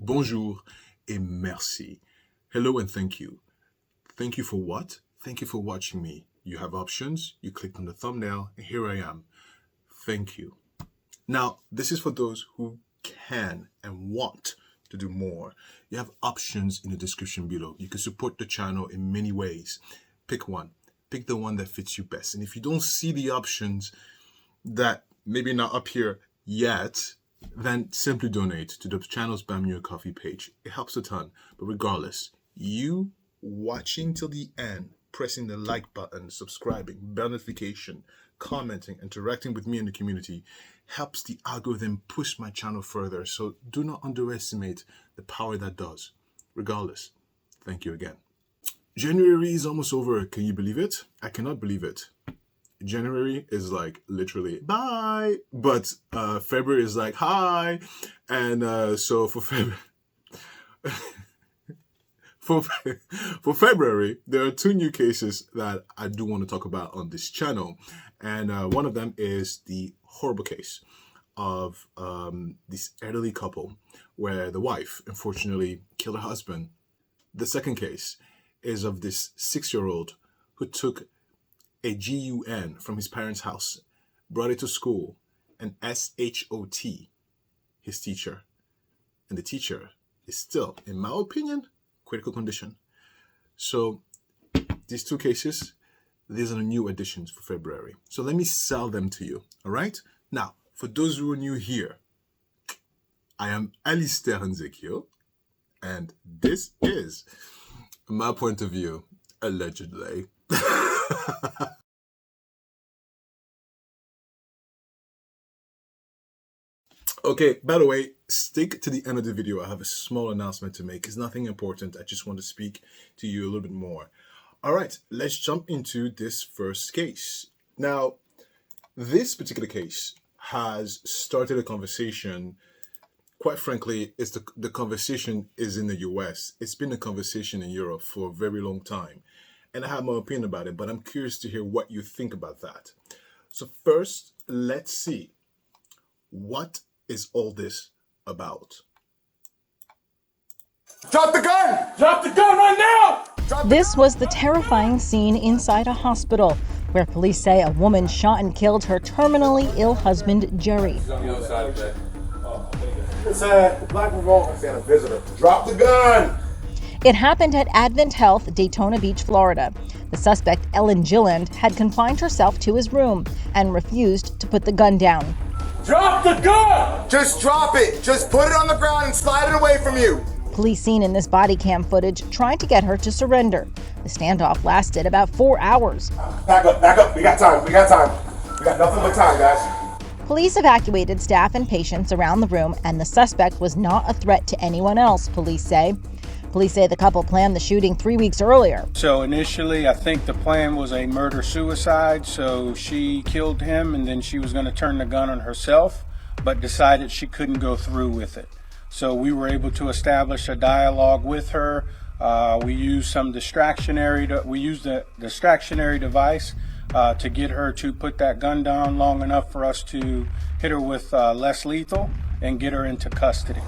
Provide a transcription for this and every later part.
bonjour, et merci. Hello and thank you. Thank you for what? Thank you for watching me. You have options, you clicked on the thumbnail, and here I am. Thank you. Now, this is for those who can and want to do more. You have options in the description below. You can support the channel in many ways. Pick one. Pick the one that fits you best. And if you don't see the options that maybe not up here yet, then simply donate to the channel's Buy Me a Coffee page. It helps a ton. But regardless, you watching till the end, pressing the like button, subscribing, bell notification, commenting, interacting with me in the community helps the algorithm push my channel further. So do not underestimate the power that does. Regardless, thank you again. January is almost over. Can you believe it? I cannot believe it. January is like literally bye, but February is like hi, and so for February, for February, there are two new cases that I do want to talk about on this channel, and one of them is the horrible case of this elderly couple where the wife unfortunately killed her husband. The second case is of this 6-year-old who took a GUN from his parents' house, brought it to school, and SHOT his teacher. And the teacher is still, in my opinion, critical condition. So these two cases, these are the new additions for February. So let me sell them to you, all right? Now, for those who are new here, I am Alistair Nzekio, and this is my point of view, allegedly. Okay, by the way, stick to the end of the video. I have a small announcement to make. It's nothing important. I just want to speak to you a little bit more. All right, let's jump into this first case. Now, this particular case has started a conversation. Quite frankly, the conversation is in the US. It's been a conversation in Europe for a very long time. And I have my opinion about it, but I'm curious to hear what you think about that. So first, let's see. What is all this about? Drop the gun! Drop the gun right now! This was the terrifying scene inside a hospital where police say a woman shot and killed her terminally ill husband, Jerry. It's a black revolver and a visitor. Drop the gun! It happened at Advent Health, Daytona Beach, Florida. The suspect, Ellen Gilland, had confined herself to his room and refused to put the gun down. Drop the gun! Just drop it. Just put it on the ground and slide it away from you. Police seen in this body cam footage tried to get her to surrender. The standoff lasted about 4 hours. Back up, back up. We got time. We got time. We got nothing but time, guys. Police evacuated staff and patients around the room, and the suspect was not a threat to anyone else, police say. Police say the couple planned the shooting 3 weeks earlier. So initially, I think the plan was a murder-suicide, so she killed him and then she was going to turn the gun on herself, but decided she couldn't go through with it. So we were able to establish a dialogue with her. We used the distractionary device to get her to put that gun down long enough for us to hit her with less lethal and get her into custody.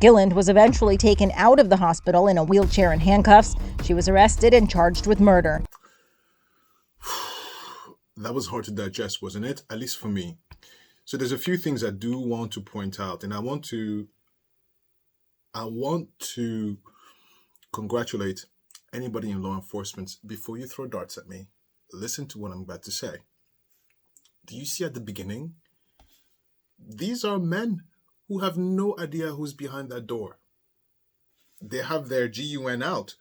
Gilland was eventually taken out of the hospital in a wheelchair and handcuffs. She was arrested and charged with murder. That was hard to digest, wasn't it? At least for me. So there's a few things I do want to point out, and I want to congratulate anybody in law enforcement. Before you throw darts at me, listen to what I'm about to say. Do you see at the beginning? These are men who have no idea who's behind that door. They have their GUN out.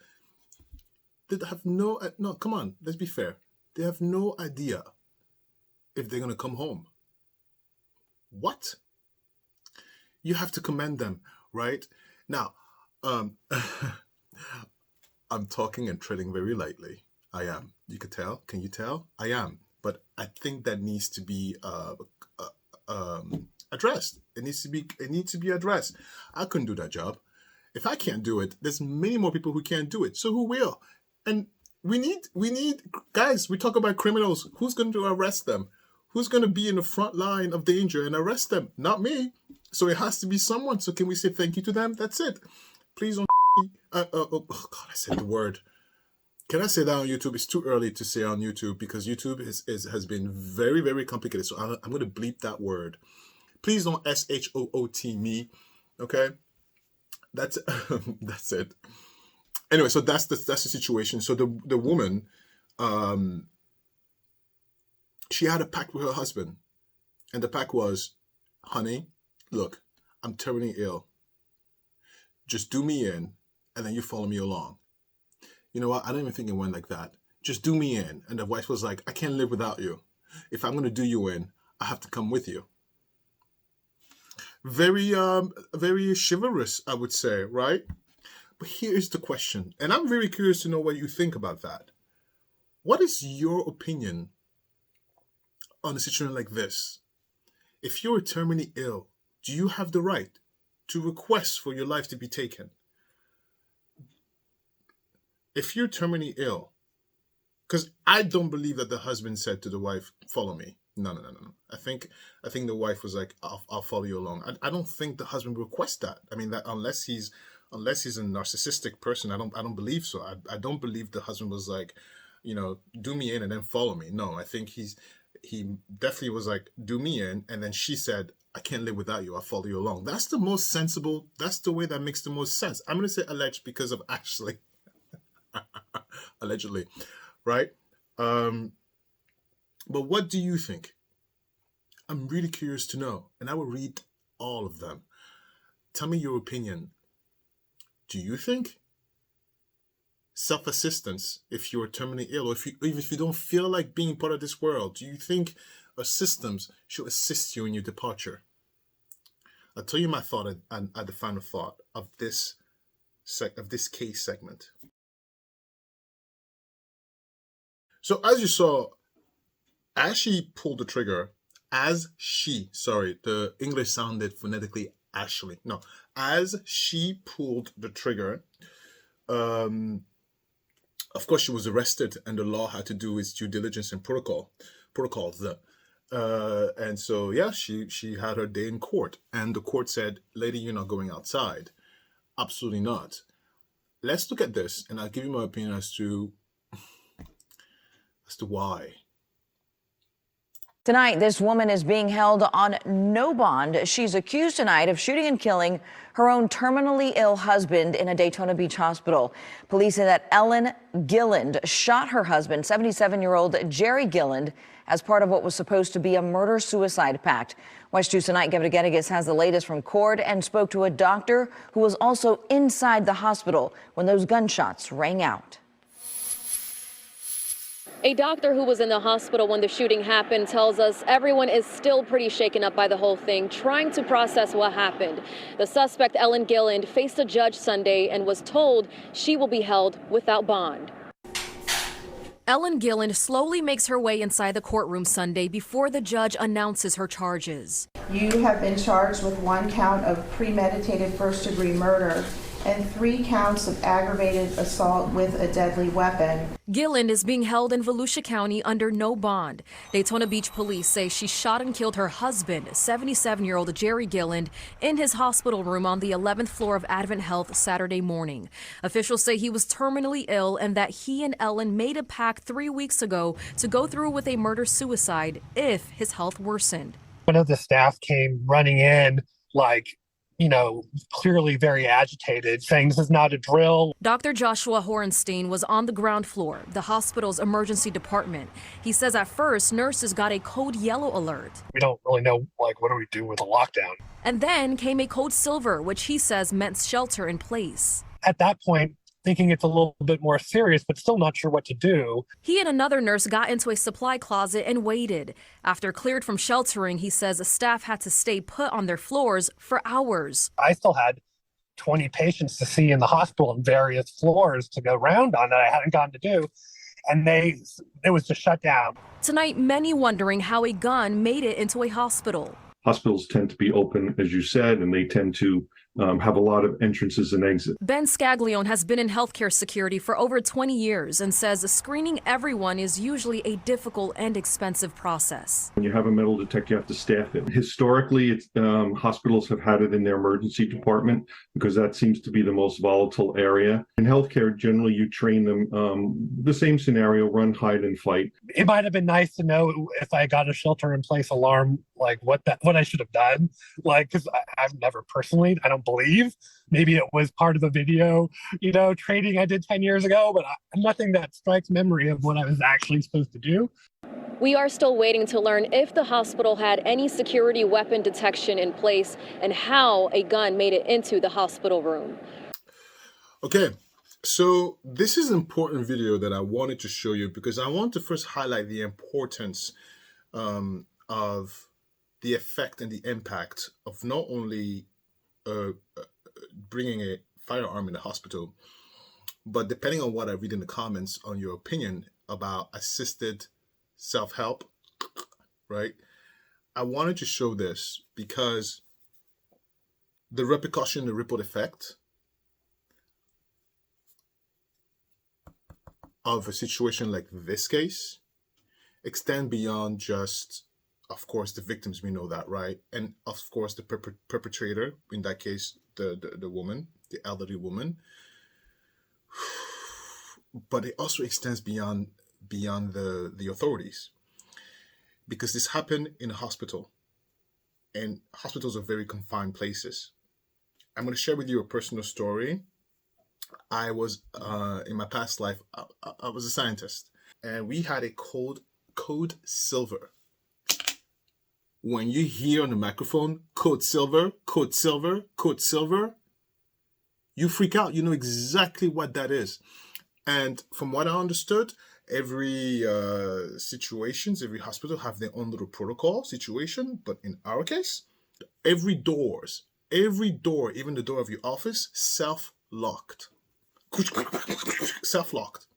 They have no, come on, let's be fair. They have no idea if they're going to come home. What? You have to commend them, right? Now, I'm talking and treading very lightly. I am. You could tell. Can you tell? I am. But I think that needs to be addressed. It needs to be addressed. I couldn't do that job. If I can't do it, there's many more people who can't do it. So who will? And we need guys, we talk about criminals. Who's going to arrest them? Who's going to be in the front line of danger and arrest them? Not me. So it has to be someone. So can we say thank you to them? That's it. Please don't. Oh God, I said the word. Can I say that on YouTube? It's too early to say on YouTube because YouTube has been very, very complicated. So I'm going to bleep that word. Please don't SHOOT me. Okay, that's that's it. Anyway, so that's the situation. So the woman, she had a pact with her husband, and the pact was, honey, look, I'm terminally ill. Just do me in, and then you follow me along. You know what? I don't even think it went like that. Just do me in. And the wife was like, I can't live without you. If I'm going to do you in, I have to come with you. Very, very chivalrous, I would say, right? But here is the question. And I'm very curious to know what you think about that. What is your opinion on a situation like this? If you're terminally ill, do you have the right to request for your life to be taken? If you're terminally ill, because I don't believe that the husband said to the wife, follow me. No. I think the wife was like, I'll follow you along. I don't think the husband requests that. I mean, that unless he's a narcissistic person, I don't believe so. I don't believe the husband was like, do me in and then follow me. No, I think he definitely was like, do me in, and then she said, I can't live without you. I'll follow you along. That's the most sensible. That's the way that makes the most sense. I'm going to say alleged because of Ashley. Allegedly, right? But what do you think? I'm really curious to know, and I will read all of them. Tell me your opinion. Do you think self-assistance, if you're terminally ill, or even if you don't feel like being part of this world, do you think our systems should assist you in your departure? I'll tell you my thought at the final thought of this case segment. So as you saw, the English sounded phonetically Ashley. No, as she pulled the trigger, of course she was arrested, and the law had to do its due diligence and protocols. And so, yeah, she had her day in court, and the court said, lady, you're not going outside. Absolutely not. Let's look at this, and I'll give you my opinion as to why. Tonight, this woman is being held on no bond. She's accused tonight of shooting and killing her own terminally ill husband in a Daytona Beach hospital. Police say that Ellen Gilland shot her husband, 77-year-old Jerry Gilland, as part of what was supposed to be a murder-suicide pact. Watch 2 tonight. Gavin Gettigas has the latest from court and spoke to a doctor who was also inside the hospital when those gunshots rang out. A doctor who was in the hospital when the shooting happened tells us everyone is still pretty shaken up by the whole thing, trying to process what happened. The suspect, Ellen Gilland, faced a judge Sunday and was told she will be held without bond. Ellen Gilland slowly makes her way inside the courtroom Sunday before the judge announces her charges. You have been charged with 1 count of premeditated first-degree murder and 3 counts of aggravated assault with a deadly weapon. Gilland is being held in Volusia County under no bond. Daytona Beach police say she shot and killed her husband, 77-year-old Jerry Gilland, in his hospital room on the 11th floor of Advent Health Saturday morning. Officials say he was terminally ill and that he and Ellen made a pact 3 weeks ago to go through with a murder-suicide if his health worsened. One of the staff came running in clearly very agitated, saying this is not a drill. Dr. Joshua Horenstein was on the ground floor, the hospital's emergency department. He says at first, nurses got a code yellow alert. We don't really know, what do we do with a lockdown? And then came a code silver, which he says meant shelter in place. At that point, thinking it's a little bit more serious, but still not sure what to do. He and another nurse got into a supply closet and waited. After cleared from sheltering, he says staff had to stay put on their floors for hours. I still had 20 patients to see in the hospital and various floors to go round on that I hadn't gotten to do. And it was just shut down. Tonight, many wondering how a gun made it into a hospital. Hospitals tend to be open, as you said, and they tend to have a lot of entrances and exits. Ben Scaglione has been in healthcare security for over 20 years and says screening everyone is usually a difficult and expensive process. When you have a metal detector, you have to staff it. Historically, hospitals have had it in their emergency department because that seems to be the most volatile area. In healthcare, generally, you train them the same scenario: run, hide, and fight. It might have been nice to know if I got a shelter-in-place alarm, like what I should have done. Like, because I've never personally, I don't believe. Maybe it was part of the video, training I did 10 years ago, but nothing that strikes memory of what I was actually supposed to do. We are still waiting to learn if the hospital had any security weapon detection in place and how a gun made it into the hospital room. Okay, so this is an important video that I wanted to show you because I want to first highlight the importance of the effect and the impact of not only bringing a firearm in the hospital, but depending on what I read in the comments on your opinion about assisted self-help, right? I wanted to show this because the repercussion, the ripple effect of a situation like this case extend beyond just, of course, the victims, we know that, right? And of course, the perpetrator, in that case, the woman, the elderly woman. But it also extends beyond the authorities, because this happened in a hospital, and hospitals are very confined places. I'm going to share with you a personal story. I was in my past life, I was a scientist, and we had a code silver. When you hear on the microphone, code silver, code silver, code silver, you freak out. You know exactly what that is. And from what I understood, every situations, every hospital have their own little protocol situation. But in our case, every door, even the door of your office, self-locked. Self-locked.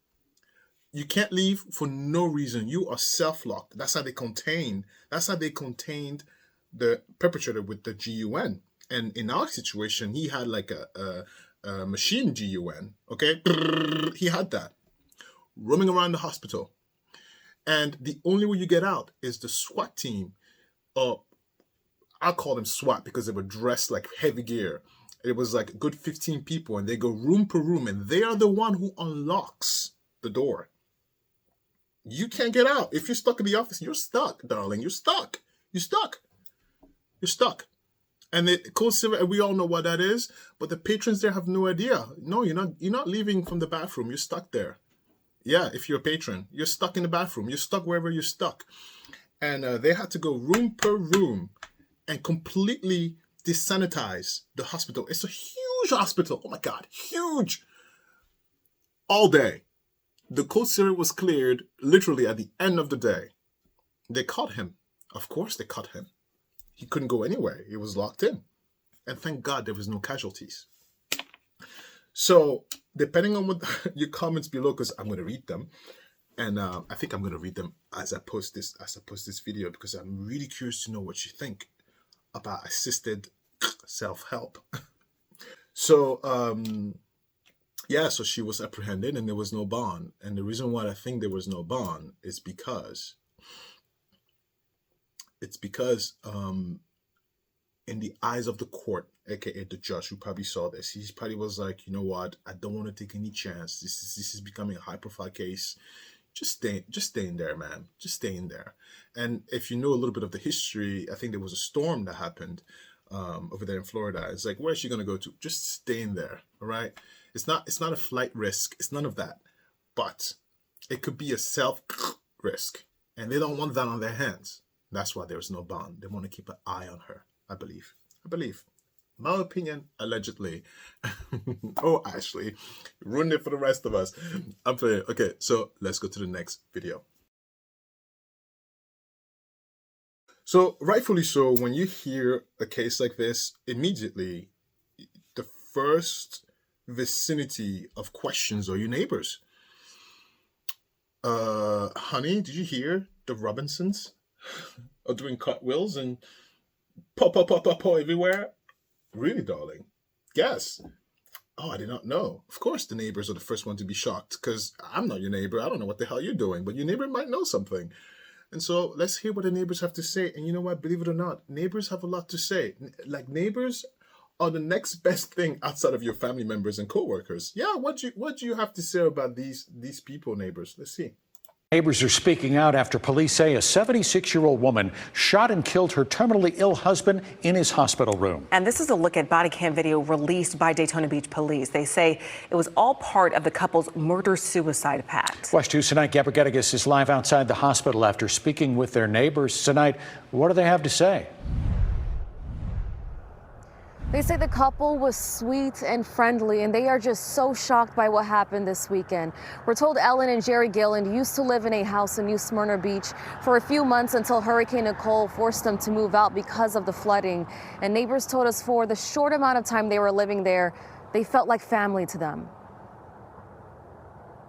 You can't leave for no reason. You are self-locked. That's how they contained the perpetrator with the GUN. And in our situation, he had like a machine GUN. Okay, he had that roaming around the hospital. And the only way you get out is the SWAT team. I call them SWAT because they were dressed like heavy gear. It was like a good 15 people, and they go room per room, and they are the one who unlocks the door. You can't get out. If you're stuck in the office, you're stuck, darling. You're stuck. You're stuck. You're stuck. And the cold silver, and we all know what that is, but the patrons there have no idea. No, you're not leaving from the bathroom. You're stuck there. Yeah, if you're a patron, you're stuck in the bathroom. You're stuck wherever you're stuck. And they had to go room per room and completely desanitize the hospital. It's a huge hospital. Oh my God, huge. All day. The cold silver was cleared literally at the end of the day. They caught him. Of course they caught him. He couldn't go anywhere. He was locked in. And thank God there was no casualties. So depending on what your comments below, because I'm going to read them. And I think I'm going to read them as I post this video, because I'm really curious to know what you think about assisted self-help. So, yeah, so she was apprehended and there was no bond. And the reason why I think there was no bond is because in the eyes of the court, aka the judge who probably saw this, he probably was like, you know what, I don't want to take any chance. This is becoming a high-profile case. Just stay in there, man. Just stay in there. And if you know a little bit of the history, I think there was a storm that happened over there in Florida. It's like, where's she gonna go to? Just stay in there, all right? It's not a flight risk. It's none of that. But it could be a self risk, and they don't want that on their hands. That's why there's no bond. They want to keep an eye on her. I believe. My opinion, allegedly. Oh, Ashley, ruined it for the rest of us. I'm playing. Okay, so let's go to the next video. So rightfully so, when you hear a case like this, immediately the first vicinity of questions are your neighbors. Honey, did you hear the Robinsons are doing cartwheels and pop everywhere? Really, darling? Guess. Oh, I did not know. Of course, the neighbors are the first one to be shocked because I'm not your neighbor. I don't know what the hell you're doing, but your neighbor might know something. And so let's hear what the neighbors have to say. And you know what? Believe it or not, neighbors have a lot to say. Like neighbors are the next best thing outside of your family members and coworkers. Yeah, what do you have to say about these people, neighbors? Let's see. Neighbors are speaking out after police say a 76-year-old woman shot and killed her terminally ill husband in his hospital room. And this is a look at body cam video released by Daytona Beach police. They say it was all part of the couple's murder-suicide pact. Watch 2 tonight. Gabor Geddes is live outside the hospital after speaking with their neighbors tonight. What do they have to say? They say the couple was sweet and friendly, and they are just so shocked by what happened this weekend. We're told Ellen and Jerry Gilland used to live in a house in New Smyrna Beach for a few months until Hurricane Nicole forced them to move out because of the flooding. And neighbors told us for the short amount of time they were living there, they felt like family to them.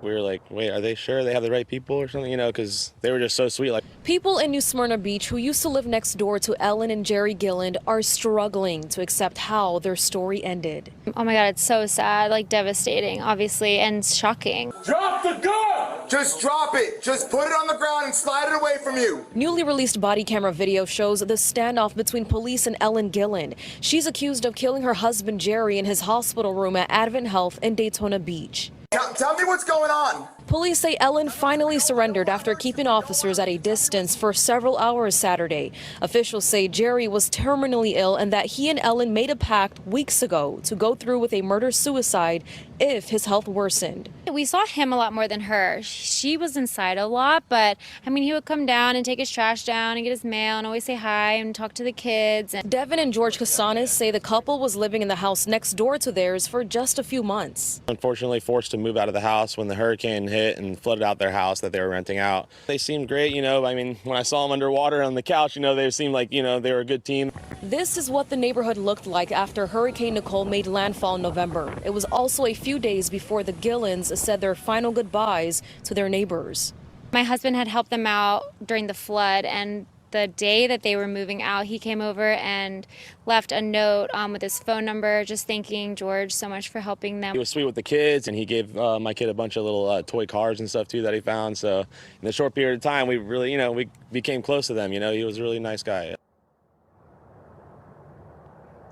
We were like, wait, are they sure they have the right people or something? You know, because they were just so sweet. Like, people in New Smyrna Beach who used to live next door to Ellen and Jerry Gilland are struggling to accept how their story ended. Oh my God, it's so sad, like devastating, obviously, and shocking. Drop the gun! Just drop it. Just put it on the ground and slide it away from you. Newly released body camera video shows the standoff between police and Ellen Gilland. She's accused of killing her husband Jerry in his hospital room at Advent Health in Daytona Beach. Tell me what's going on. Police say Ellen finally surrendered after keeping officers at a distance for several hours Saturday. Officials say Jerry was terminally ill and that he and Ellen made a pact weeks ago to go through with a murder-suicide if his health worsened. We saw him a lot more than her. She was inside a lot, but I mean, he would come down and take his trash down and get his mail and always say hi and talk to the kids. Devin and George Casanes say the couple was living in the house next door to theirs for just a few months. unfortunately forced to move out of the house when the hurricane hit and flooded out their house that they were renting out. They seemed great, you know. I mean, when I saw them underwater on the couch, you know, they seemed like, you know, they were a good team. This is what the neighborhood looked like after Hurricane Nicole made landfall in November. It was also a few days before the Gillands said their final goodbyes to their neighbors. My husband had helped them out during the flood, and the day that they were moving out, he came over and left a note with his phone number, just thanking George so much for helping them. He was sweet with the kids, and he gave my kid a bunch of little toy cars and stuff too that he found. So in a short period of time, we really, you know, we became close to them. You know, he was a really nice guy.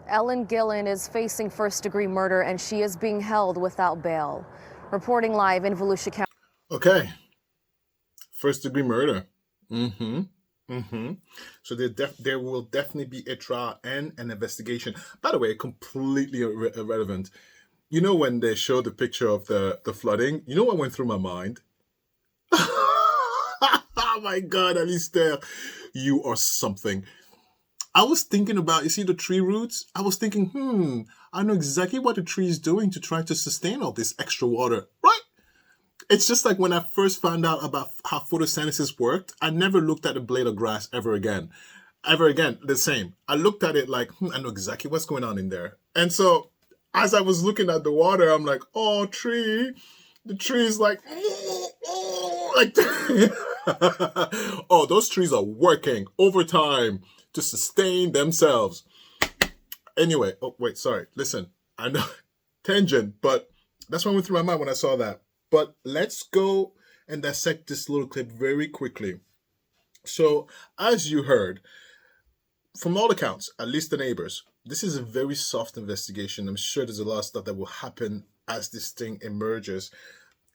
Ellen Gilland is facing first-degree murder, and she is being held without bail. Reporting live in Volusia County. Okay. First-degree murder. So there will definitely be a trial and an investigation. By the way, completely irrelevant. You know, when they showed the picture of the flooding, you know what went through my mind? Oh my God, Alistair, you are something. I was thinking about, you see the tree roots? I was thinking, I know exactly what the tree is doing to try to sustain all this extra water, right? It's just like when I first found out about how photosynthesis worked, I never looked at a blade of grass ever again. The same. I looked at it like, I know exactly what's going on in there. And so as I was looking at the water, I'm like, oh, tree. The tree is like oh, those trees are working overtime to sustain themselves. Anyway, oh, wait, sorry. Listen, I know, tangent, but that's what went through my mind when I saw that. But let's go and dissect this little clip very quickly. So, as you heard, from all accounts, at least the neighbors, this is a very soft investigation. I'm sure there's a lot of stuff that will happen as this thing emerges.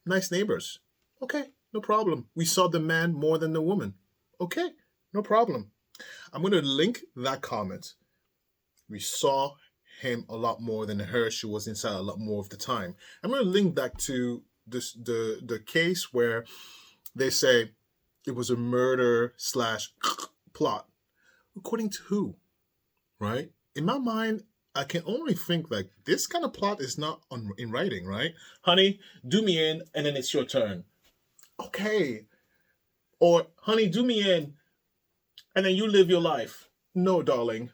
Nice neighbors. Okay, no problem. We saw the man more than the woman. Okay, no problem. I'm going to link that comment. We saw him a lot more than her. She was inside a lot more of the time. I'm going to link that to the case where they say it was a murder / plot. According to who? Right? In my mind, I can only think like this kind of plot is not in writing, right? Honey, do me in and then it's your turn. Okay. Or, honey, do me in and then you live your life. No, darling.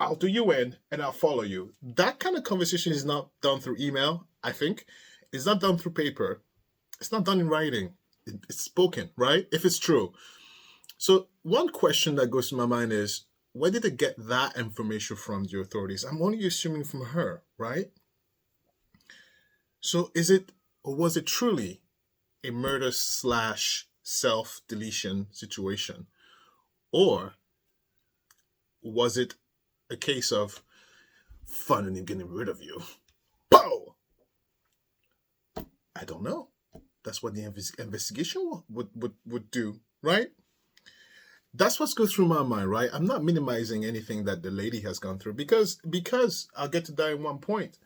I'll do you in and I'll follow you. That kind of conversation is not done through email, I think. It's not done through paper. It's not done in writing. It's spoken, right? If it's true. So one question that goes to my mind is, where did they get that information from, the authorities? I'm only assuming from her, right? So is it, or was it truly a murder slash self-deletion situation? Or was it a case of finally getting rid of you? Pow! I don't know. That's what the investigation would do, right? That's what's going through my mind, right? I'm not minimizing anything that the lady has gone through because I'll get to that in one point.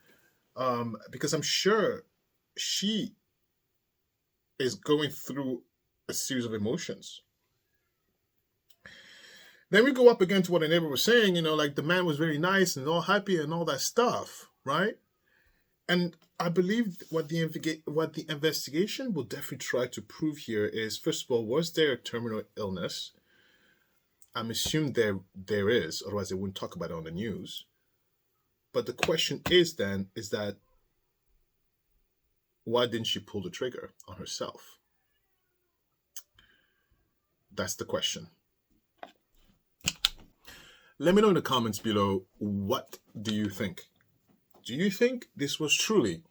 Because I'm sure she is going through a series of emotions. Then we go up again to what the neighbor was saying, like the man was very nice and all happy and all that stuff, right? And I believe what the investigation will definitely try to prove here is, first of all, was there a terminal illness? I'm assuming there is, otherwise they wouldn't talk about it on the news. But the question is that why didn't she pull the trigger on herself? That's the question. Let me know in the comments below, what do you think? Do you think this was truly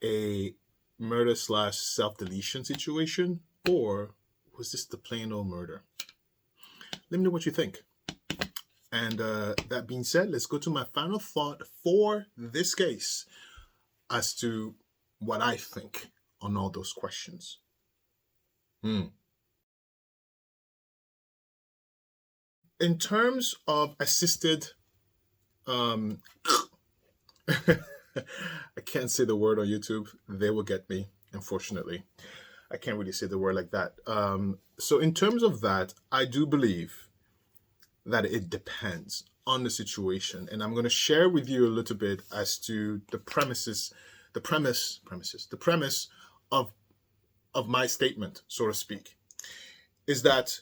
a murder slash self-deletion situation, or was this the plain old murder? Let me know what you think. And that being said, let's go to my final thought for this case as to what I think on all those questions. In terms of assisted, I can't say the word on YouTube. They will get me, unfortunately. I can't really say the word like that. So in terms of that, I do believe that it depends on the situation. And I'm going to share with you a little bit as to the premise of my statement, so to speak, is that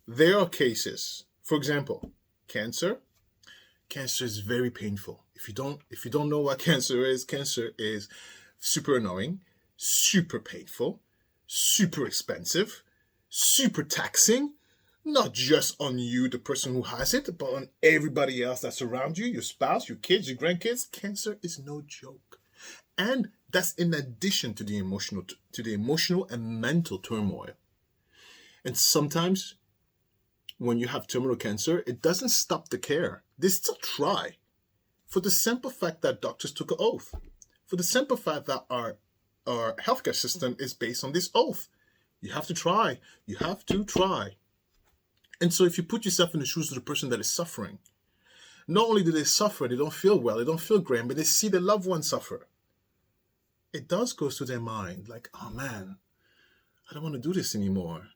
there are cases, for example, cancer. Cancer is very painful. If you don't know what cancer is super annoying, super painful, super expensive, super taxing, not just on you, the person who has it, but on everybody else that's around you, your spouse, your kids, your grandkids. Cancer is no joke. And that's in addition to the emotional and mental turmoil. And sometimes when you have terminal cancer, it doesn't stop the care. They still try, for the simple fact that doctors took an oath, for the simple fact that our healthcare system is based on this oath. You have to try. You have to try. And so if you put yourself in the shoes of the person that is suffering, not only do they suffer, they don't feel well, they don't feel great, but they see their loved one suffer. It does go through their mind like, oh man, I don't want to do this anymore,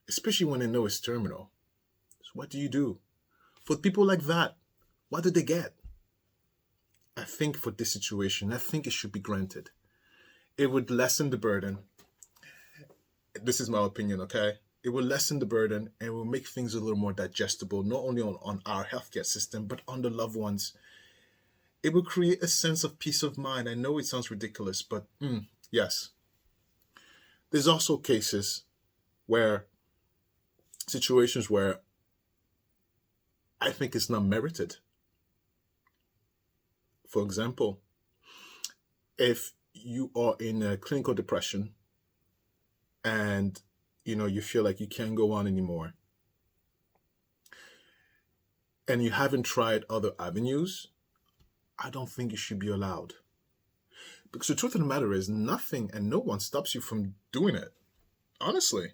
especially when they know it's terminal. So what do you do? For people like that, what do they get? I think for this situation, I think it should be granted. It would lessen the burden. This is my opinion, okay? It will lessen the burden and will make things a little more digestible, not only on our healthcare system, but on the loved ones. It will create a sense of peace of mind. I know it sounds ridiculous, but yes. There's also situations where I think it's not merited. For example, if you are in a clinical depression and you feel like you can't go on anymore, and you haven't tried other avenues, I don't think you should be allowed. Because the truth of the matter is, nothing and no one stops you from doing it, honestly.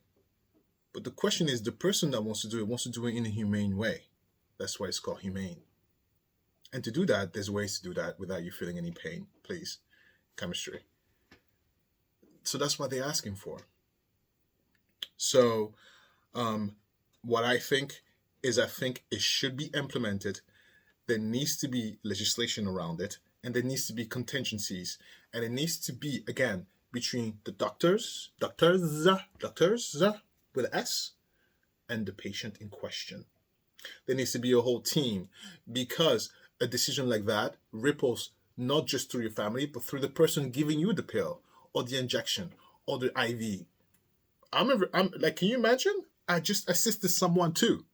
But the question is, the person that wants to do it in a humane way. That's why it's called humane. And to do that, there's ways to do that without you feeling any pain. Please, chemistry. So that's what they're asking for. So what I think is, I think it should be implemented. There needs to be legislation around it, and there needs to be contingencies, and it needs to be, again, between the doctors with an S, and the patient in question. There needs to be a whole team, because a decision like that ripples not just through your family, but through the person giving you the pill or the injection or the IV. I'm like, can you imagine? I just assisted someone too.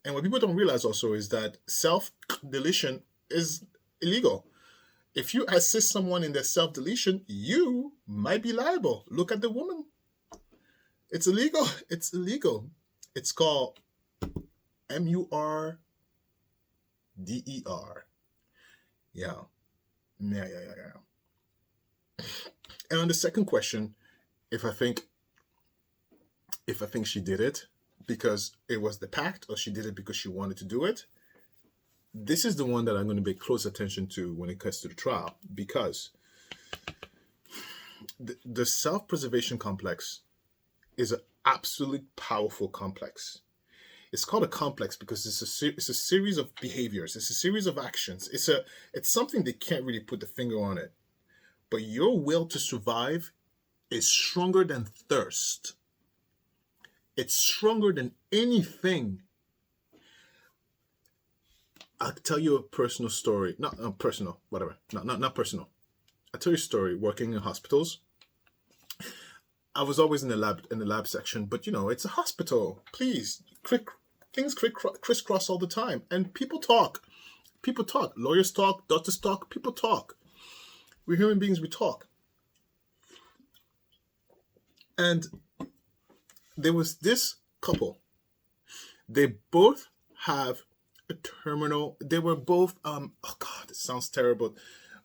And what people don't realize also is that self-deletion is illegal. If you assist someone in their self-deletion, you might be liable. Look at the woman. It's illegal. It's illegal. It's called MURDER. Yeah. And on the second question, if I think she did it because it was the pact or she did it because she wanted to do it, this is the one that I'm going to pay close attention to when it comes to the trial, because the self-preservation complex is an absolutely powerful complex. It's called a complex because it's a series of behaviors. It's a series of actions. It's something they can't really put the finger on it. But your will to survive is stronger than thirst. It's stronger than anything. I'll tell you a personal story. Not personal, whatever. Not personal. I'll tell you a story working in hospitals. I was always in the lab section, but it's a hospital. Please, things crisscross all the time, and people talk. People talk. Lawyers talk. Doctors talk. People talk. We're human beings. We talk. And there was this couple. They both have a terminal. They were both. Oh God, it sounds terrible,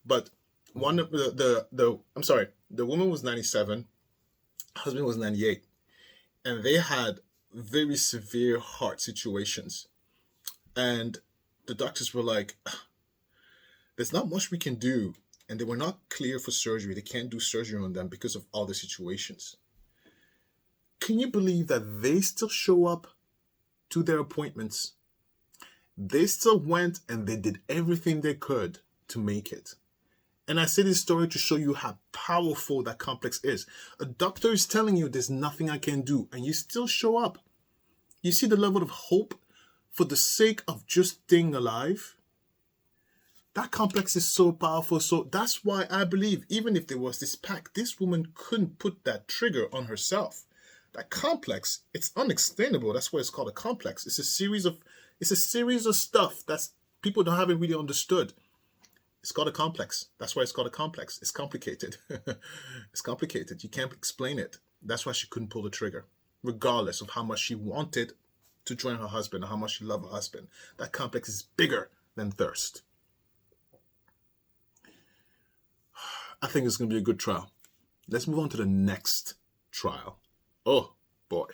but one of the I'm sorry. The woman was 97. Husband was 98, and they had very severe heart situations, and the doctors were like, there's not much we can do, and they were not clear for surgery. They can't do surgery on them because of all the situations. Can you believe that they still show up to their appointments? They still went and they did everything they could to make it. And I say this story to show you how powerful that complex is. A doctor is telling you there's nothing I can do, and you still show up. You see the level of hope for the sake of just staying alive? That complex is so powerful. So that's why I believe, even if there was this pact, this woman couldn't put that trigger on herself. That complex, it's unexplainable. That's why it's called a complex. It's a series of stuff that's people haven't really understood. It's called a complex. That's why it's called a complex. It's complicated. It's complicated. You can't explain it. That's why she couldn't pull the trigger, regardless of how much she wanted to join her husband or how much she loved her husband. That complex is bigger than thirst. I think it's going to be a good trial. Let's move on to the next trial. Oh, boy.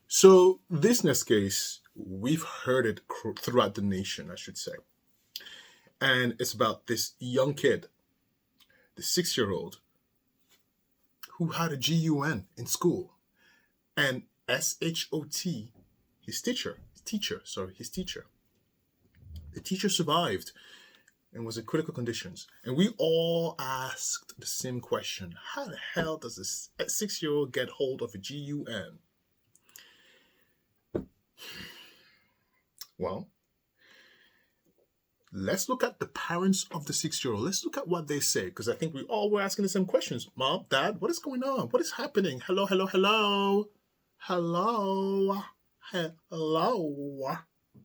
So this next case, we've heard it throughout the nation, I should say. And it's about this young kid, the 6-year-old, who had a GUN in school. And SHOT, his teacher. The teacher survived and was in critical conditions. And we all asked the same question. How the hell does a 6-year-old get hold of a GUN? Well, let's look at the parents of the 6-year-old. Let's look at what they say, because I think we all were asking the same questions. Mom, Dad, what is going on? What is happening? Hello.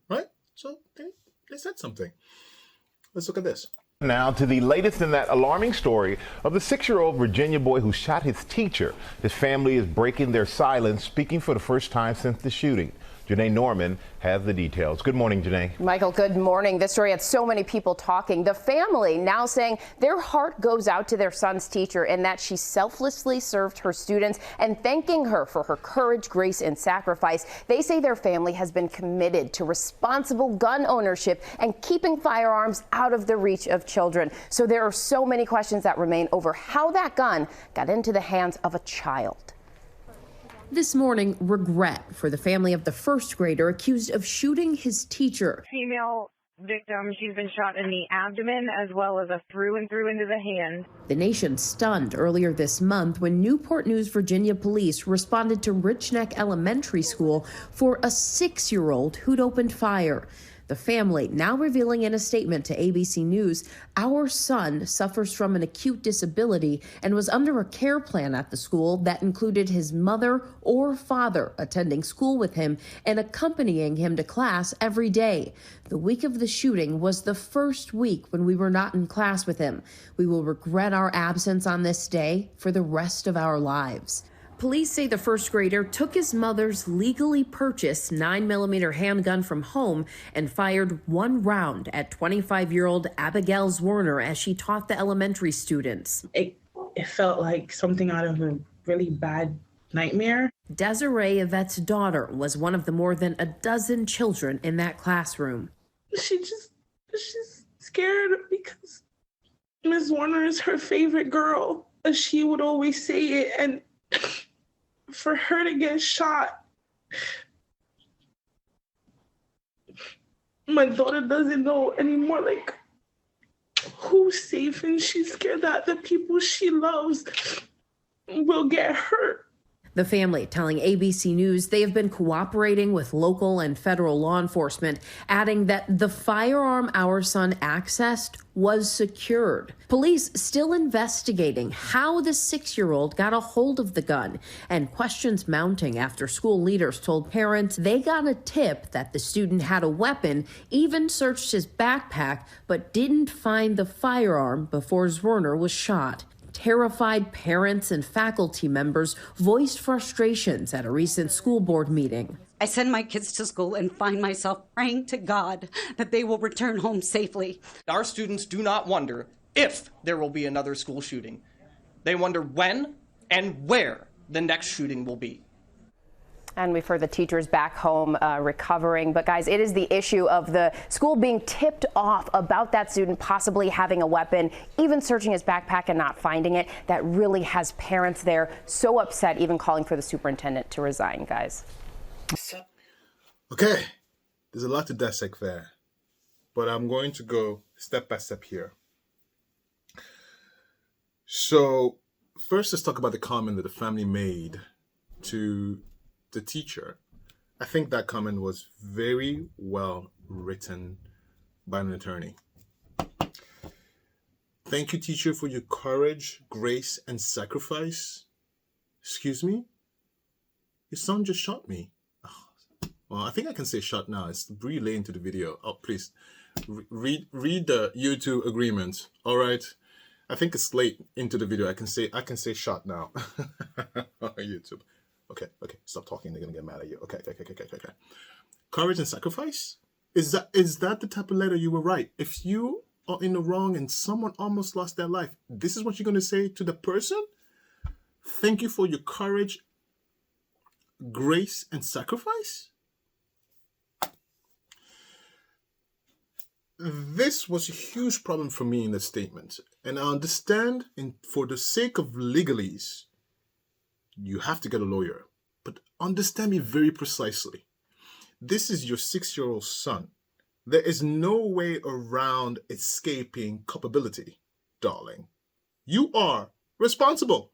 Right? So they said something. Let's look at this. Now to the latest in that alarming story of the 6-year-old Virginia boy who shot his teacher. His family is breaking their silence, speaking for the first time since the shooting. Janae Norman has the details. Good morning, Janae. Michael, good morning. This story had so many people talking. The family now saying their heart goes out to their son's teacher and that she selflessly served her students, and thanking her for her courage, grace, and sacrifice. They say their family has been committed to responsible gun ownership and keeping firearms out of the reach of children. So there are so many questions that remain over how that gun got into the hands of a child. This morning, regret for the family of the first grader accused of shooting his teacher. Female victim, she's been shot in the abdomen as well as a through and through into the hand. The nation stunned earlier this month when Newport News, Virginia police responded to Rich Neck Elementary School for a 6-year-old who'd opened fire. The family now revealing in a statement to ABC News, our son suffers from an acute disability and was under a care plan at the school that included his mother or father attending school with him and accompanying him to class every day. The week of the shooting was the first week when we were not in class with him. We will regret our absence on this day for the rest of our lives. Police say the first grader took his mother's legally purchased 9mm handgun from home and fired one round at 25-year-old Abigail Zwerner as she taught the elementary students. It felt like something out of a really bad nightmare. Desiree Yvette's daughter was one of the more than a dozen children in that classroom. She's scared because Ms. Warner is her favorite girl. She would always say it, and for her to get shot, my daughter doesn't know anymore, like, who's safe, and she's scared that the people she loves will get hurt. The family telling ABC News they have been cooperating with local and federal law enforcement, adding that the firearm our son accessed was secured. Police still investigating how the 6-year-old got a hold of the gun, and questions mounting after school leaders told parents they got a tip that the student had a weapon, even searched his backpack, but didn't find the firearm before Zwerner was shot. Terrified parents and faculty members voiced frustrations at a recent school board meeting. I send my kids to school and find myself praying to God that they will return home safely. Our students do not wonder if there will be another school shooting. They wonder when and where the next shooting will be. And we've heard the teachers back home recovering. But guys, it is the issue of the school being tipped off about that student possibly having a weapon, even searching his backpack and not finding it, that really has parents there so upset, even calling for the superintendent to resign, guys. Okay, there's a lot to dissect there, but I'm going to go step by step here. So first, let's talk about the comment that the family made to the teacher. I think that comment was very well written by an attorney. Thank you, teacher, for your courage, grace, and sacrifice. Excuse me? Your son just shot me. Oh, well, I think I can say shot now. It's really late into the video. Oh, please. Read the YouTube agreement. All right. I think it's late into the video. I can say shot now. YouTube. Okay, stop talking. They're gonna get mad at you. Okay. Courage and sacrifice? Is that the type of letter you will write? If you are in the wrong and someone almost lost their life, this is what you're gonna say to the person? Thank you for your courage, grace, and sacrifice? This was a huge problem for me in the statement. And I understand, for the sake of legalese, you have to get a lawyer, but understand me very precisely. This is your 6-year-old son. There is no way around escaping culpability, darling. You are responsible.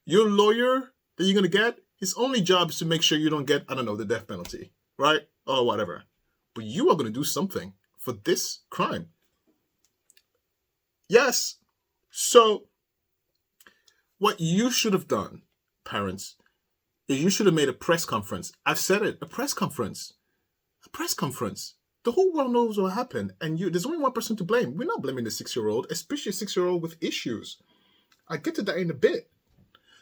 Your lawyer that you're going to get, his only job is to make sure you don't get, the death penalty, right? Or whatever. But you are going to do something for this crime. Yes. So what you should have done, parents, is you should have made a press conference. I've said it, a press conference. The whole world knows what happened, and there's only one person to blame. We're not blaming the 6-year-old, especially a 6-year-old with issues. I get to that in a bit.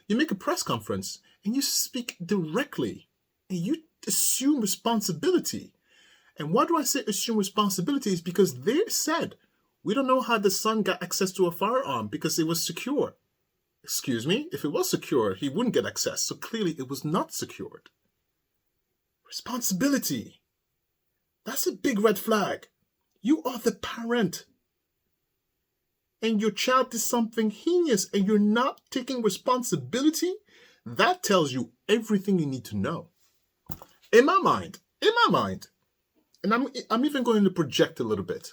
You make a press conference, and you speak directly, and you assume responsibility. And why do I say assume responsibility? Is because they said, we don't know how the son got access to a firearm because it was secure. Excuse me, if it was secure, he wouldn't get access. So clearly it was not secured. Responsibility. That's a big red flag. You are the parent. And your child did something heinous and you're not taking responsibility. That tells you everything you need to know. In my mind. And I'm even going to project a little bit.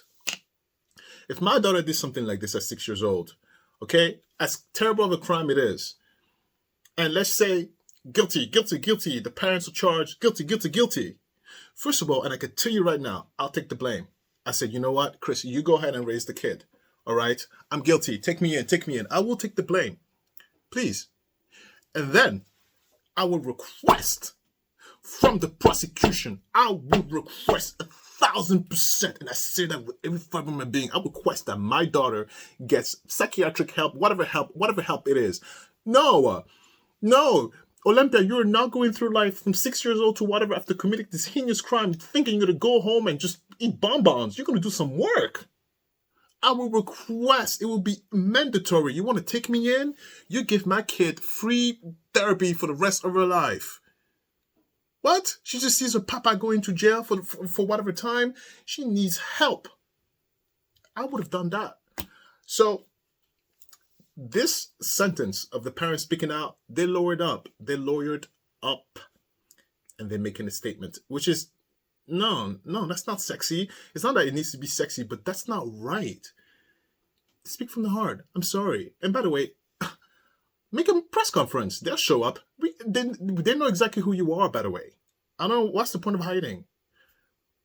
If my daughter did something like this at 6 years old, okay, as terrible of a crime it is, and let's say guilty, the parents are charged, guilty. First of all, and I can tell you right now, I'll take the blame. I said, you know what, Chris, you go ahead and raise the kid. All right? I'm guilty. Take me in. Take me in. I will take the blame. Please. And then I will request from the prosecution, I will request 1,000%, and I say that with every fiber of my being, I request that my daughter gets psychiatric help, whatever help it is. No, Olympia, you're not going through life from 6 years old to whatever after committing this heinous crime, thinking you're going to go home and just eat bonbons. You're going to do some work. I will request, it will be mandatory. You want to take me in? You give my kid free therapy for the rest of her life. What? She just sees her papa going to jail for whatever time. She needs help. I would have done that. So this sentence of the parents speaking out, they lawyered up. And they're making a statement, which is, no, that's not sexy. It's not that it needs to be sexy, but that's not right. Speak from the heart. I'm sorry. And by the way, make a press conference. They'll show up. They know exactly who you are, by the way. I don't know. What's the point of hiding?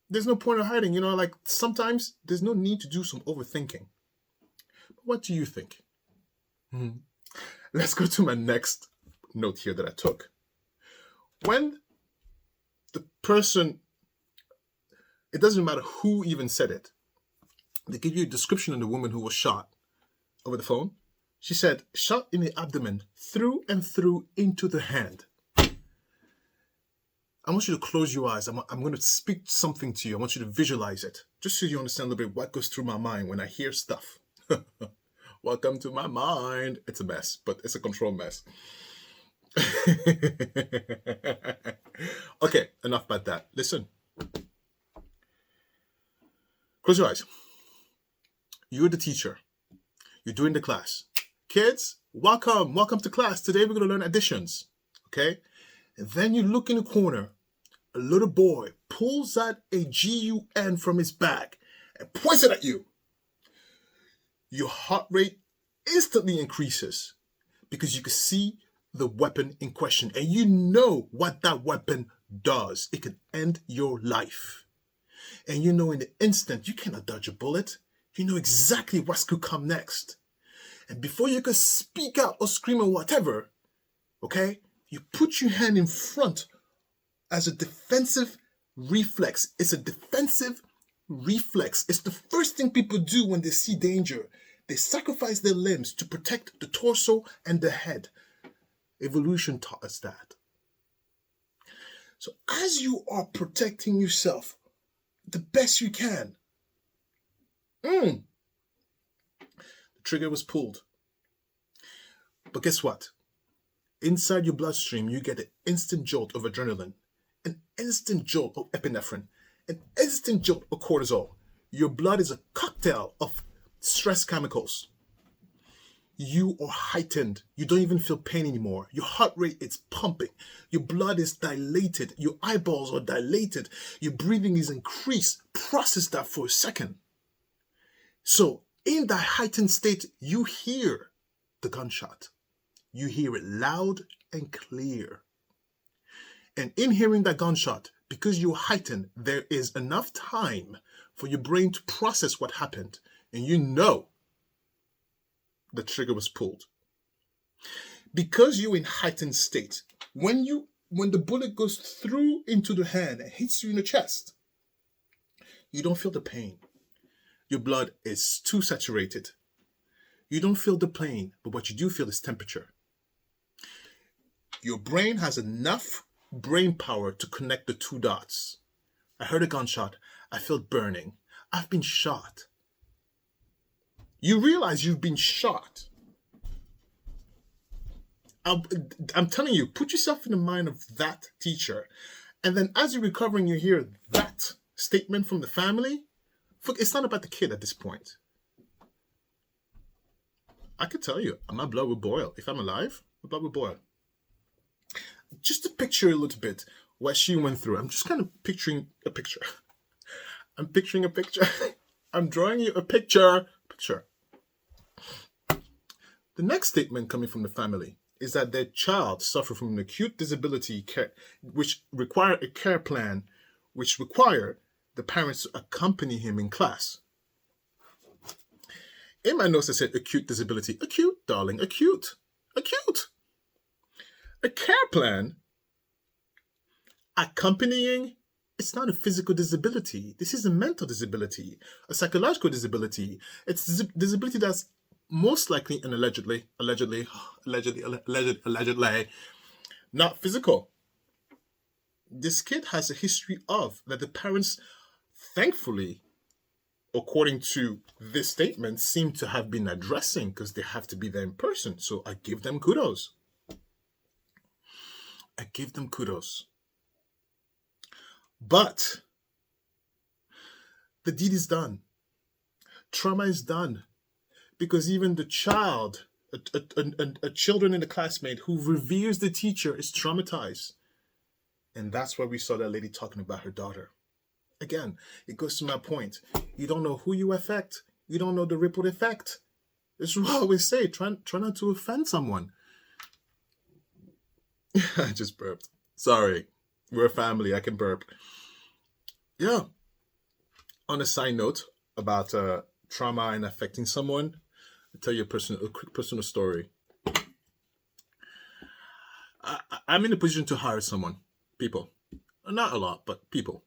There's no point of hiding. You know, like sometimes there's no need to do some overthinking. What do you think? Let's go to my next note here that I took. When the person, it doesn't matter who even said it, they give you a description of the woman who was shot over the phone. She said, shot in the abdomen, through and through into the hand. I want you to close your eyes. I'm going to speak something to you. I want you to visualize it, just so you understand a little bit what goes through my mind when I hear stuff. Welcome to my mind. It's a mess, but it's a controlled mess. Okay, enough about that. Listen. Close your eyes. You're the teacher. You're doing the class. Kids, welcome to class. Today we're going to learn additions, okay? And then you look in the corner. A little boy pulls out a gun from his bag and points it at you. Your heart rate instantly increases because you can see the weapon in question and you know what that weapon does. It can end your life. And you know in the instant, you cannot dodge a bullet. You know exactly what could come next. And before you can speak out or scream or whatever, okay, you put your hand in front as a defensive reflex. It's a defensive reflex. It's the first thing people do when they see danger. They sacrifice their limbs to protect the torso and the head. Evolution taught us that. So as you are protecting yourself the best you can, the trigger was pulled. But guess what? Inside your bloodstream, you get an instant jolt of adrenaline, an instant jolt of epinephrine, an instant jolt of cortisol. Your blood is a cocktail of stress chemicals. You are heightened. You don't even feel pain anymore. Your heart rate is pumping. Your blood is dilated. Your eyeballs are dilated. Your breathing is increased. Process that for a second. So in that heightened state, you hear the gunshot. You hear it loud and clear. And in hearing that gunshot, because you're heightened, there is enough time for your brain to process what happened. And you know the trigger was pulled. Because you're in heightened state, when the bullet goes through into the hand and hits you in the chest, you don't feel the pain. Your blood is too saturated. You don't feel the pain, but what you do feel is temperature. Your brain has enough brain power to connect the two dots. I heard a gunshot. I felt burning. I've been shot. You realize you've been shot. I'm telling you, put yourself in the mind of that teacher. And then as you're recovering, you hear that statement from the family. It's not about the kid at this point. I could tell you, my blood will boil. If I'm alive, my blood will boil. Just to picture a little bit what she went through. I'm just kind of picturing a picture. I'm picturing a picture. I'm drawing you a picture. The next statement coming from the family is that their child suffered from an acute disability care, which required a care plan which require the parents to accompany him in class. In my notes, I said acute disability. Acute, darling, acute. Acute. A care plan accompanying, it's not a physical disability. This is a mental disability, a psychological disability. It's disability that's most likely and allegedly, not physical. This kid has a history of that the parents, thankfully, according to this statement, seem to have been addressing because they have to be there in person. So I give them kudos. I give them kudos. But the deed is done. Trauma is done. Because even the child, a children in the classmate who reveres the teacher is traumatized. And that's why we saw that lady talking about her daughter. Again, it goes to my point. You don't know who you affect. You don't know the ripple effect. This is what I always say. Try not to offend someone. I just burped. Sorry. We're a family. I can burp. Yeah. On a side note about trauma and affecting someone, I'll tell you a quick personal story. I'm in a position to hire someone. People. Not a lot, but people.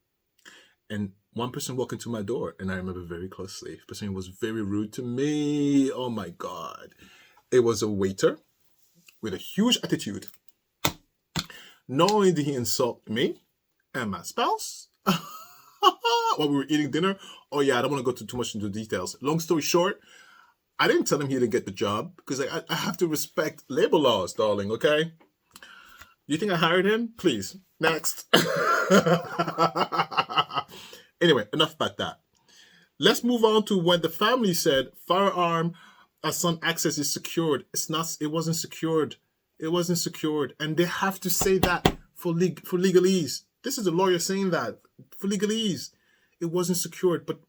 And one person walked into my door, and I remember very closely. The person was very rude to me. Oh my God. It was a waiter with a huge attitude. Not only did he insult me and my spouse while we were eating dinner. Oh yeah, I don't want to go too much into details. Long story short, I didn't tell him he didn't get the job because I have to respect labor laws, darling, okay? You think I hired him? Please. Next. Anyway, enough about that. Let's move on to when the family said firearm son access is secured. It wasn't secured. It wasn't secured. And they have to say that for legalese. This is a lawyer saying that for legalese. It wasn't secured. But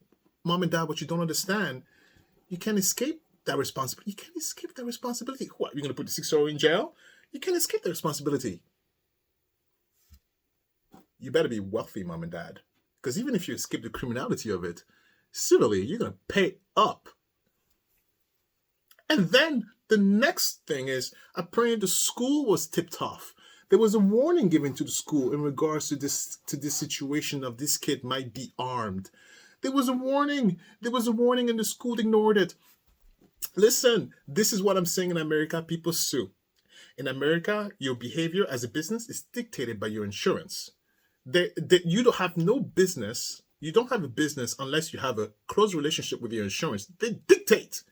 mom and dad, what you don't understand, you can't escape that responsibility. You can't escape that responsibility. What, you're going to put the 6-year-old in jail? You can't escape that responsibility. You better be wealthy, mom and dad. Because even if you escape the criminality of it, civilly, you're going to pay up. And then the next thing is, apparently the school was tipped off. There was a warning given to the school in regards to this situation of this kid might be armed. There was a warning. There was a warning and the school ignored it. Listen, this is what I'm saying in America. People sue. In America, your behavior as a business is dictated by your insurance. You don't have no business. You don't have a business unless you have a close relationship with your insurance. They dictate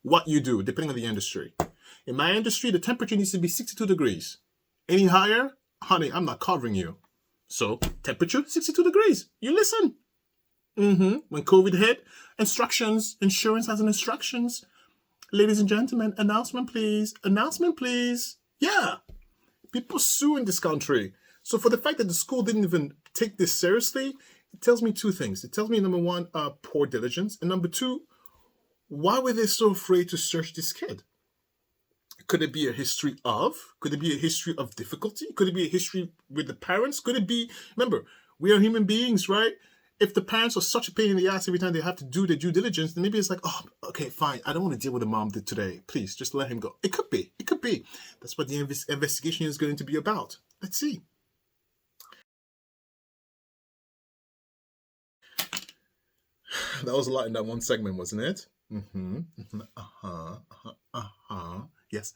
what you do, depending on the industry. In my industry, the temperature needs to be 62 degrees. Any higher, honey, I'm not covering you. So, temperature, 62 degrees. You listen. When COVID hit, instructions, insurance has an instructions. Ladies and gentlemen, announcement, please. Announcement, please. Yeah. People sue in this country. So for the fact that the school didn't even take this seriously, it tells me two things. It tells me, number one, poor diligence. And number two, why were they so afraid to search this kid? Could it be a history of? Could it be a history of difficulty? Could it be a history with the parents? Could it be, remember, we are human beings, right? If the parents are such a pain in the ass every time they have to do their due diligence, then maybe it's like, oh, okay, fine. I don't want to deal with what the mom did today. Please, just let him go. It could be. It could be. That's what the investigation is going to be about. Let's see. That was a lot in that one segment, wasn't it? Yes.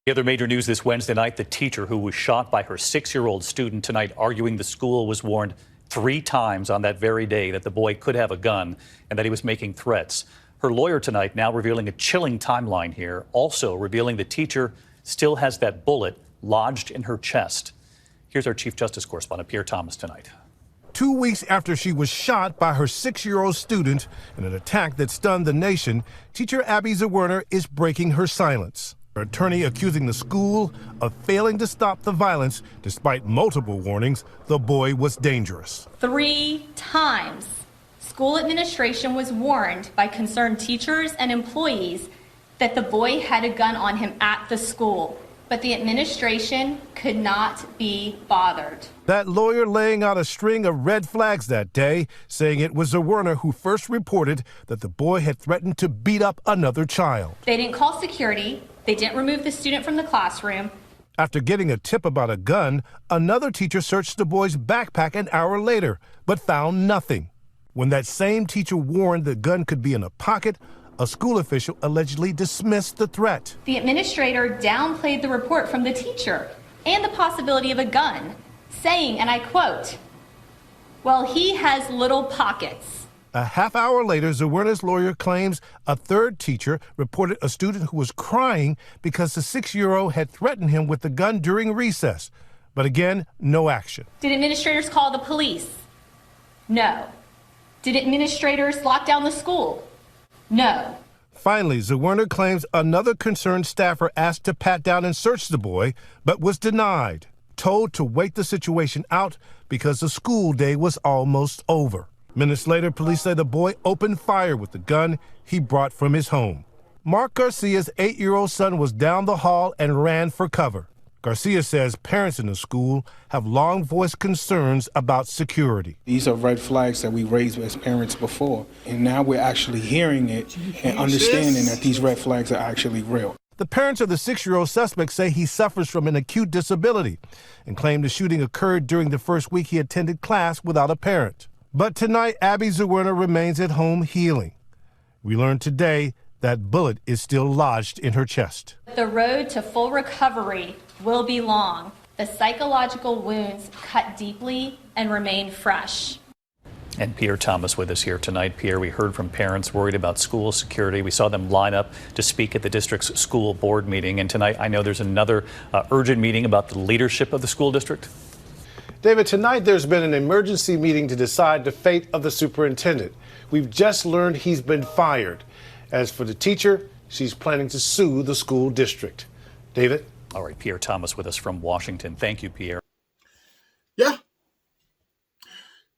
The other major news this Wednesday night, the teacher who was shot by her 6-year-old student tonight, arguing the school was warned 3 times on that very day that the boy could have a gun and that he was making threats. Her lawyer tonight now revealing a chilling timeline here, also revealing the teacher still has that bullet lodged in her chest. Here's our Chief Justice correspondent, Pierre Thomas, tonight. 2 weeks after she was shot by her 6-year-old student in an attack that stunned the nation, teacher Abigail Zwerner is breaking her silence. Her attorney accusing the school of failing to stop the violence despite multiple warnings the boy was dangerous. 3 times, school administration was warned by concerned teachers and employees that the boy had a gun on him at the school. but the administration could not be bothered. That lawyer laying out a string of red flags that day, saying it was Zwerner who first reported that the boy had threatened to beat up another child. They didn't call security. They didn't remove the student from the classroom. After getting a tip about a gun, another teacher searched the boy's backpack an hour later, but found nothing. When that same teacher warned the gun could be in a pocket, a school official allegedly dismissed the threat. The administrator downplayed the report from the teacher and the possibility of a gun, saying, and I quote, "Well, he has little pockets." A half hour later, Zwerner's lawyer claims a third teacher reported a student who was crying because the 6-year-old had threatened him with the gun during recess. But again, no action. Did administrators call the police? No. Did administrators lock down the school? No. Finally, Zwerner claims another concerned staffer asked to pat down and search the boy, but was denied, told to wait the situation out because the school day was almost over. Minutes later, police say the boy opened fire with the gun he brought from his home. Mark Garcia's 8-year-old son was down the hall and ran for cover. Garcia says parents in the school have long voiced concerns about security. These are red flags that we raised as parents before, and now we're actually hearing it and understanding that these red flags are actually real. The parents of the 6-year-old suspect say he suffers from an acute disability and claim the shooting occurred during the first week he attended class without a parent. But tonight, Abby Zwerner remains at home healing. We learned today that bullet is still lodged in her chest. The road to full recovery will be long. The psychological wounds cut deeply and remain fresh. And Pierre Thomas with us here tonight. Pierre, we heard from parents worried about school security. We saw them line up to speak at the district's school board meeting. And tonight, I know there's another urgent meeting about the leadership of the school district. David, tonight there's been an emergency meeting to decide the fate of the superintendent. We've just learned he's been fired. As for the teacher, she's planning to sue the school district. David? All right, Pierre Thomas with us from Washington. Thank you, Pierre. Yeah.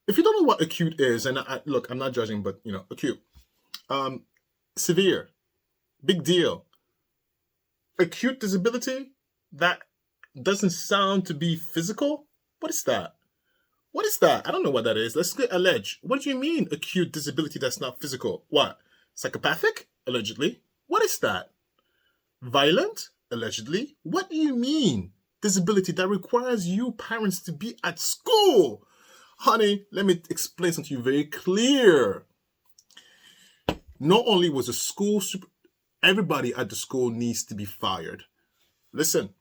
If you don't know what acute is, and look, I'm not judging, but, acute. Severe. Big deal. Acute disability, that doesn't sound to be physical. What is that? What is that? I don't know what that is. Let's allege. What do you mean acute disability that's not physical? What? Psychopathic? Allegedly. What is that? Violent? Allegedly. What do you mean disability that requires you parents to be at school? Honey, let me explain something to you very clear. Not only was the school, everybody at the school needs to be fired. Listen.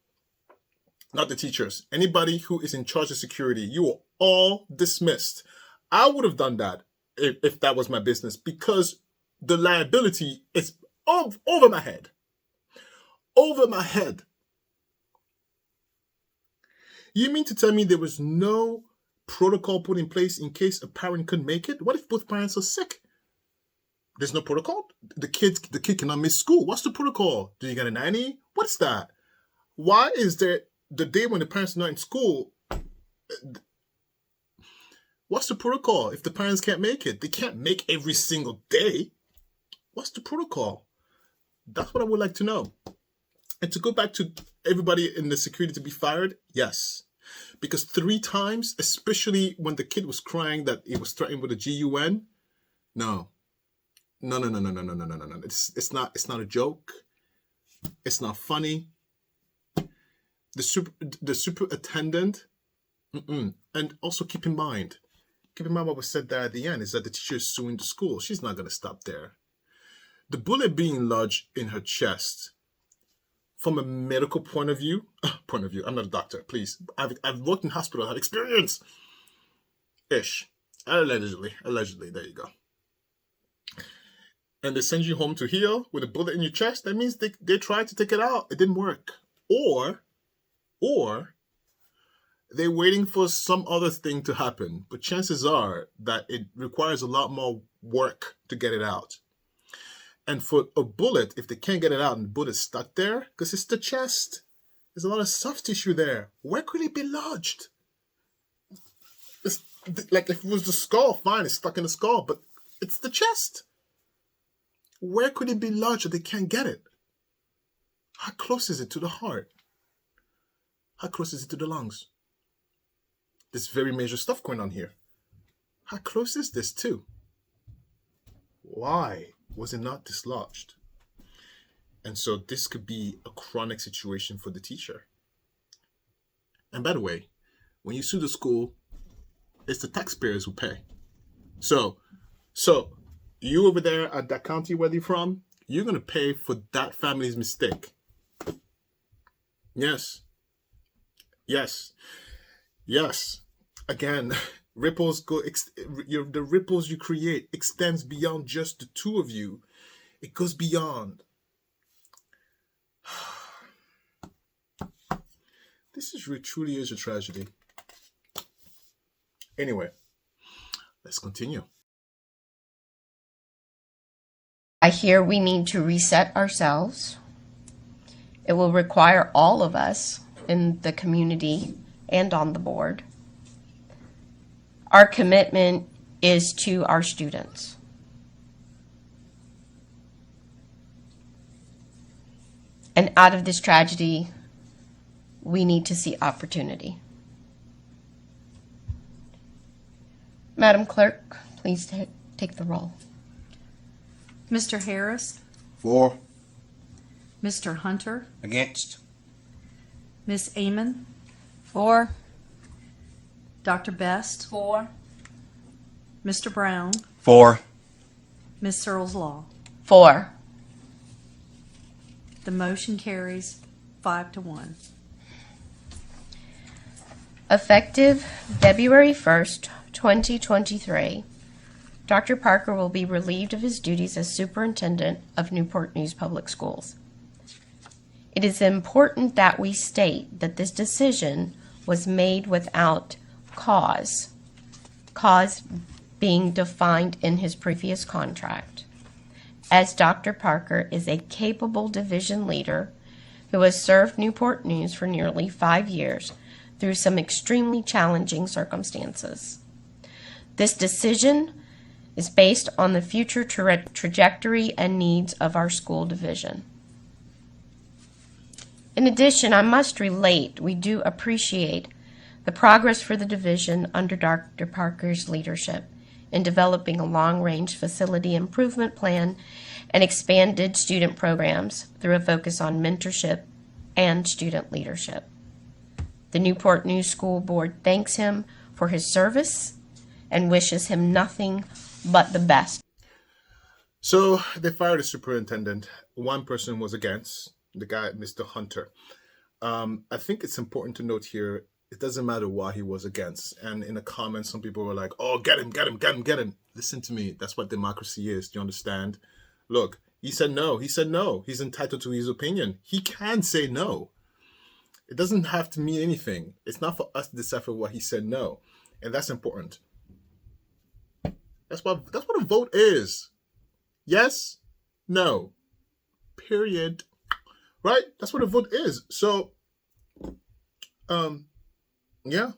Not the teachers. Anybody who is in charge of security, you are all dismissed. I would have done that if that was my business because the liability is over my head. Over my head. You mean to tell me there was no protocol put in place in case a parent couldn't make it? What if both parents are sick? There's no protocol? The kid cannot miss school. What's the protocol? Do you get a nanny? What's that? Why is there the day when the parents are not in school, what's the protocol? If the parents can't make it, they can't make every single day. What's the protocol? That's what I would like to know. And to go back to everybody in the security to be fired, yes. Because 3 times, especially when the kid was crying that he was threatened with a GUN, no. It's not a joke. It's not funny. The superintendent, and also keep in mind what was said there at the end is that the teacher is suing the school. She's not going to stop there. The bullet being lodged in her chest, from a medical point of view, I'm not a doctor, please. I've worked in hospital, I have experience. Allegedly, there you go. And they send you home to heal with a bullet in your chest. That means they tried to take it out. It didn't work. Or they're waiting for some other thing to happen. But chances are that it requires a lot more work to get it out. And for a bullet, if they can't get it out and the bullet's stuck there, because it's the chest, there's a lot of soft tissue there. Where could it be lodged? It's like if it was the skull, fine, it's stuck in the skull, but it's the chest. Where could it be lodged if they can't get it? How close is it to the heart? How close is it to the lungs? There's very major stuff going on here. How close is this too? Why was it not dislodged? And so this could be a chronic situation for the teacher. And by the way, when you sue the school, it's the taxpayers who pay. So you over there at that county where you're from, you're going to pay for that family's mistake. Yes. Again, ripples go. The ripples you create extends beyond just the two of you. It goes beyond. This truly is a tragedy. Anyway, let's continue. I hear we need to reset ourselves. It will require all of us in the community and on the board. Our commitment is to our students. And out of this tragedy, we need to see opportunity. Madam Clerk, please take the roll. Mr. Harris, For. Mr. Hunter, Against. Miss Amon, For. Dr. Best, For. Mr. Brown, For. Miss Searles Law. For. The motion carries 5-1. Effective February 1st, 2023, Dr. Parker will be relieved of his duties as superintendent of Newport News Public Schools. It is important that we state that this decision was made without cause being defined in his previous contract, as Dr. Parker is a capable division leader who has served Newport News for nearly 5 years through some extremely challenging circumstances. This decision is based on the future trajectory and needs of our school division. In addition, I must relate, we do appreciate the progress for the division under Dr. Parker's leadership in developing a long-range facility improvement plan and expanded student programs through a focus on mentorship and student leadership. The Newport News School Board thanks him for his service and wishes him nothing but the best. So they fired a superintendent. One person was against, the guy, Mr. Hunter. I think it's important to note here, it doesn't matter why he was against. And in the comments, some people were like, oh, get him. Listen to me. That's what democracy is. Do you understand? Look, he said no. He's entitled to his opinion. He can say no. It doesn't have to mean anything. It's not for us to decipher what he said no. And that's important. That's what a vote is. Yes, no, period. Right? That's what a vote is. So, yeah.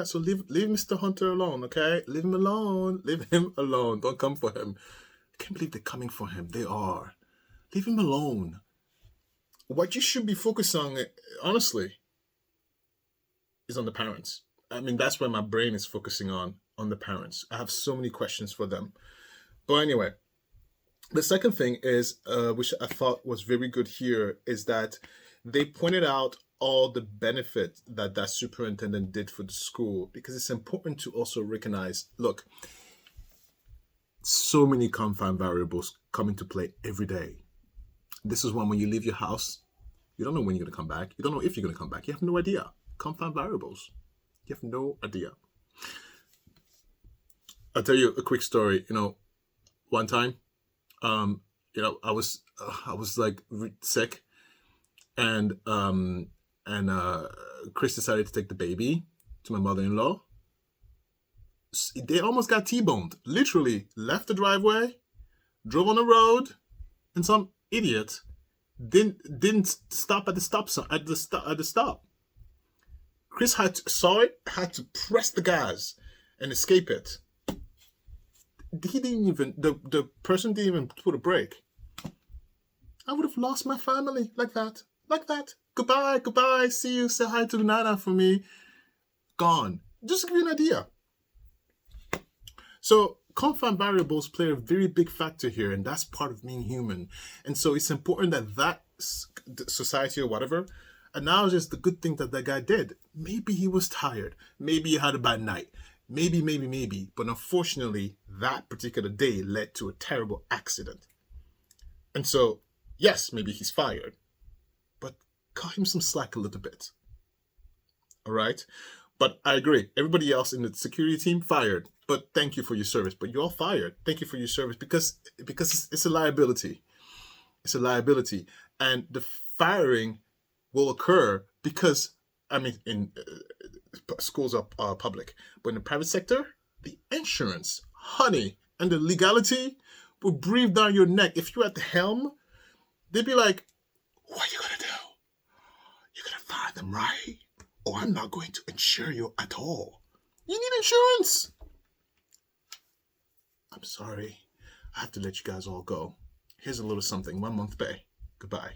So leave Mr. Hunter alone, okay? Leave him alone. Don't come for him. I can't believe they're coming for him. They are. Leave him alone. What you should be focused on, honestly, is on the parents. I mean, that's where my brain is focusing on the parents. I have so many questions for them. But anyway, the second thing is, which I thought was very good here, is that they pointed out all the benefit that superintendent did for the school, because it's important to also recognize, look, so many confound variables come into play every day. This is one when you leave your house, you don't know when you're going to come back. You don't know if you're going to come back. You have no idea. Confound variables. You have no idea. I'll tell you a quick story. One time, I was like sick, and Chris decided to take the baby to my mother-in-law. They almost got T-boned. Literally left the driveway, drove on the road, and some idiot didn't stop at the stop sign at the stop. Chris saw it, had to press the gas and escape it. He didn't even, the person didn't even put a brake. I would have lost my family like that. goodbye, see you, say hi to Nana for me. Gone. Just to give you an idea. So confound variables play a very big factor here, and that's part of being human. And so it's important that society or whatever acknowledges the good thing that guy did. Maybe he was tired. Maybe he had a bad night. Maybe. But unfortunately, that particular day led to a terrible accident. And so, yes, maybe he's fired, but cut him some slack a little bit. All right? But I agree. Everybody else in the security team fired. But thank you for your service. But you're all fired. Thank you for your service because it's a liability. It's a liability. And the firing will occur because, in schools are public. But in the private sector, the insurance, honey, and the legality will breathe down your neck. If you're at the helm, they'd be like, what are you going to do? You're going to fire them, right? Or I'm not going to insure you at all. You need insurance. I'm sorry. I have to let you guys all go. Here's a little something. 1 month pay. Goodbye.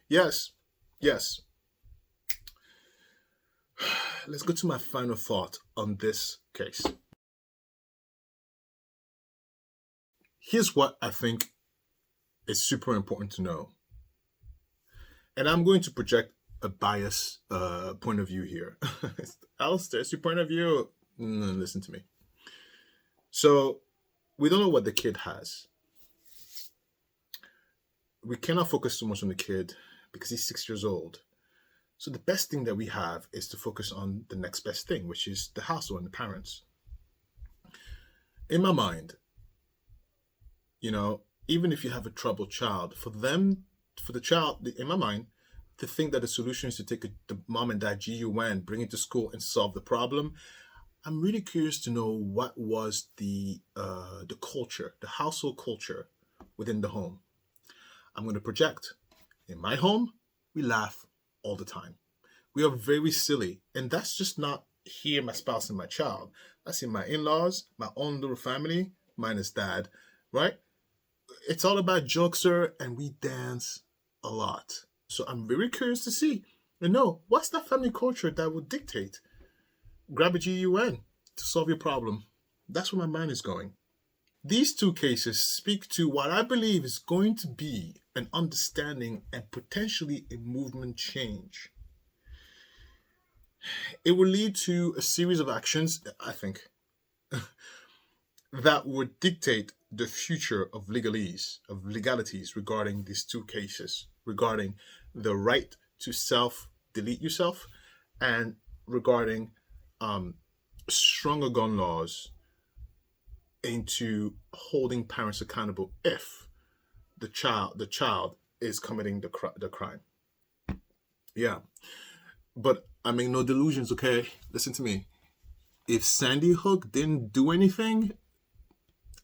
Yes. Let's go to my final thought on this case. Here's what I think is super important to know. And I'm going to project a bias point of view here. Alistair, it's your point of view. No, listen to me. So we don't know what the kid has. We cannot focus too much on the kid because he's 6 years old. So the best thing that we have is to focus on the next best thing, which is the household and the parents. In my mind, even if you have a troubled child, for the child, in my mind, to think that the solution is to take the mom and dad GUN, bring it to school and solve the problem. I'm really curious to know what was the culture, the household culture within the home. I'm going to project. In my home, we laugh all the time. We are very silly. And that's just not here, my spouse and my child. That's in my in-laws, my own little family, minus dad, right? It's all about jokes, sir, and we dance a lot. So I'm very curious to see and know what's that family culture that would dictate. Grab a GUN to solve your problem. That's where my mind is going. These two cases speak to what I believe is going to be an understanding and potentially a movement change. It will lead to a series of actions, I think, that would dictate the future of legalities regarding these two cases, regarding the right to self-delete yourself and regarding stronger gun laws into holding parents accountable if the child is committing the crime. Yeah. But I make no delusions, okay? Listen to me. If Sandy Hook didn't do anything,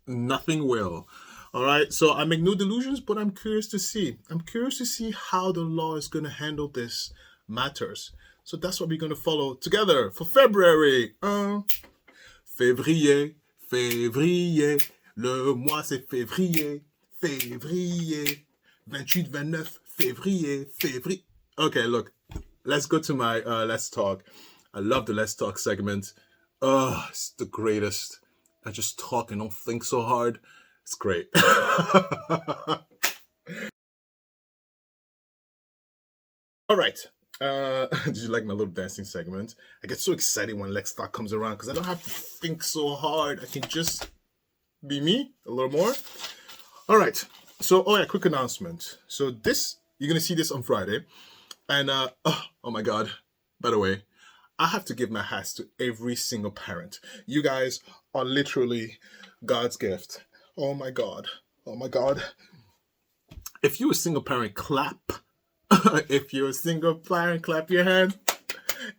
nothing will. All right? So I make no delusions, but I'm curious to see. I'm curious to see how the law is going to handle this matters. So that's what we're going to follow together for February. Février, le mois c'est février, 28, 29, février. Okay, look, let's go to my Let's Talk. I love the Let's Talk segment. It's the greatest. I just talk and don't think so hard. It's great. All right. Did you like my little dancing segment? I get so excited when Let's Talk comes around because I don't have to think so hard. I can just be me a little more. All right. So, quick announcement. So you're going to see this on Friday. And, oh my God. By the way, I have to give my hats to every single parent. You guys are literally God's gift. Oh my God. If you're a single parent, clap. If you're a single parent, clap your hand.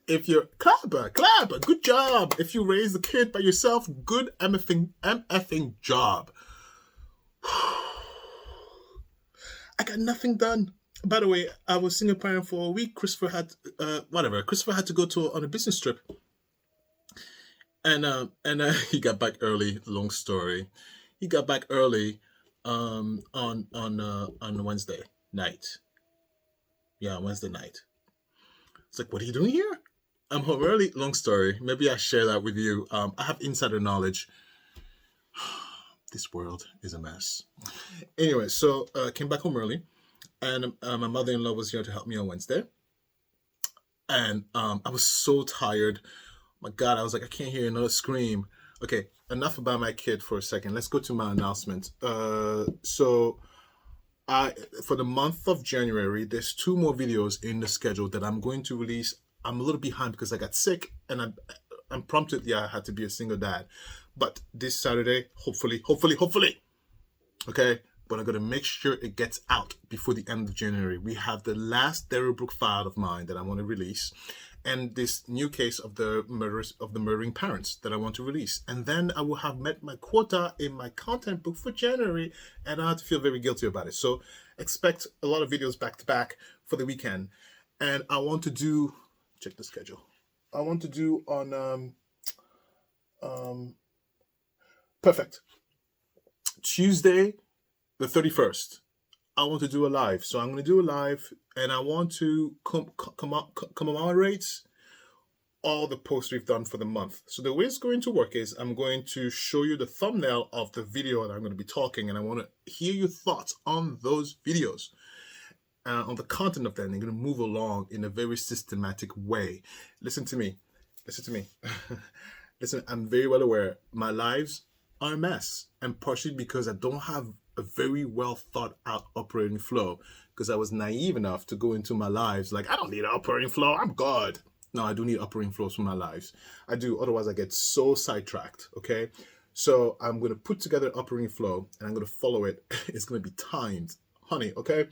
If you're clap, good job. If you raise the kid by yourself, good MFing job. I got nothing done. By the way, I was single parent for a week. Christopher had to go on a business trip, and he got back early. Long story. He got back early on Wednesday night. Yeah, Wednesday night. It's like, what are you doing here? I'm home early. Long story. Maybe I share that with you. I have insider knowledge. This world is a mess. Anyway, so came back home early, and my mother-in-law was here to help me on Wednesday. And I was so tired. My God, I was like, I can't hear another scream. Okay, enough about my kid for a second. Let's go to my announcement. So for the month of January, there's 2 more videos in the schedule that I'm going to release. I'm a little behind because I got sick, and I'm prompted. Yeah, I had to be a single dad. But this Saturday, hopefully, okay, but I'm going to make sure it gets out before the end of January. We have the last Darrowbrook file of mine that I want to release, and this new case of the murdering parents that I want to release. And then I will have met my quota in my content book for January, and I have to feel very guilty about it. So expect a lot of videos back to back for the weekend. And I want to do, check the schedule. I want to do on, perfect. Tuesday, the 31st, I want to do a live. So I'm going to do a live, and I want to commemorate all the posts we've done for the month. So the way it's going to work is I'm going to show you the thumbnail of the video that I'm going to be talking, and I want to hear your thoughts on those videos, on the content of them. They're going to move along in a very systematic way. Listen to me. Listen, I'm very well aware my lives are a mess, and partially because I don't have a very well thought out operating flow, because I was naive enough to go into my lives like, I don't need an operating flow, I'm good. No, I do need operating flows for my lives. I do, otherwise I get so sidetracked, okay? So I'm going to put together an operating flow, and I'm going to follow it. It's going to be timed, honey, okay?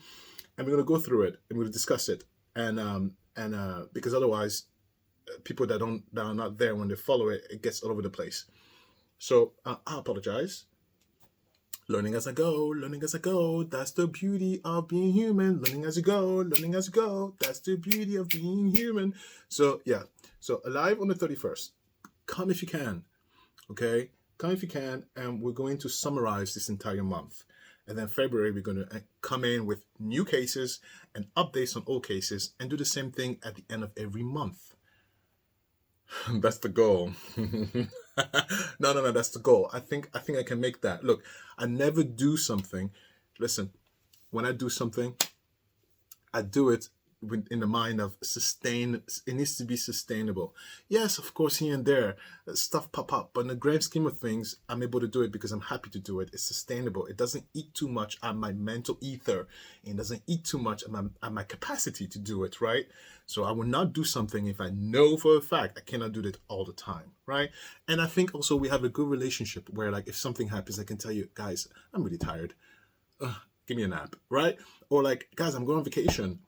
And we're going to go through it, and we're going to discuss it. And because otherwise, people that are not there when they follow it, it gets all over the place. So I apologize. Learning as I go, that's the beauty of being human. Learning as you go, that's the beauty of being human. So yeah, so live on the 31st. Come if you can, okay? Come if you can, and we're going to summarize this entire month. And then February, we're going to come in with new cases and updates on old cases, and do the same thing at the end of every month. That's the goal. No, that's the goal. I think I can make that. Look, I never do something. Listen, when I do something, I do it in the mind of sustain. It needs to be sustainable. Yes, of course, here and there, stuff pop up. But in the grand scheme of things, I'm able to do it because I'm happy to do it. It's sustainable. It doesn't eat too much at my mental ether. It doesn't eat too much at my capacity to do it, right? So I will not do something if I know for a fact I cannot do it all the time, right? And I think also we have a good relationship where, like, if something happens, I can tell you, guys, I'm really tired. Give me a nap, right? Or like, guys, I'm going on vacation.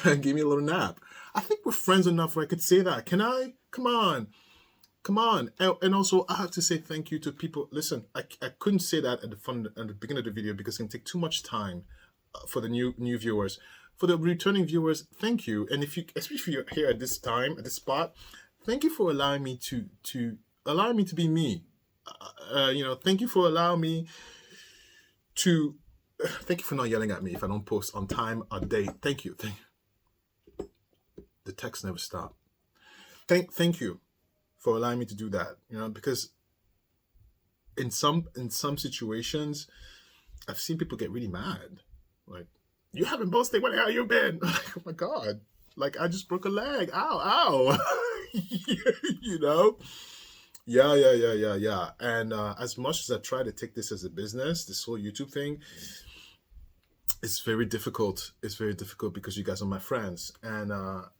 Give me a little nap. I think we're friends enough where I could say that. Can I? Come on. And also, I have to say thank you to people. Listen, I couldn't say that at the beginning of the video because it can take too much time for the new viewers. For the returning viewers, thank you. And especially if you're here at this time, at this spot, thank you for allowing me to be me. Thank you for allowing me to. Thank you for not yelling at me if I don't post on time or date. Thank you. The text never stopped. Thank you for allowing me to do that. Because in some situations, I've seen people get really mad. Like, you haven't posted. Where the hell you been? Like, oh my God! Like, I just broke a leg. Ow! Yeah. And as much as I try to take this as a business, this whole YouTube thing, it's very difficult. It's very difficult because you guys are my friends, but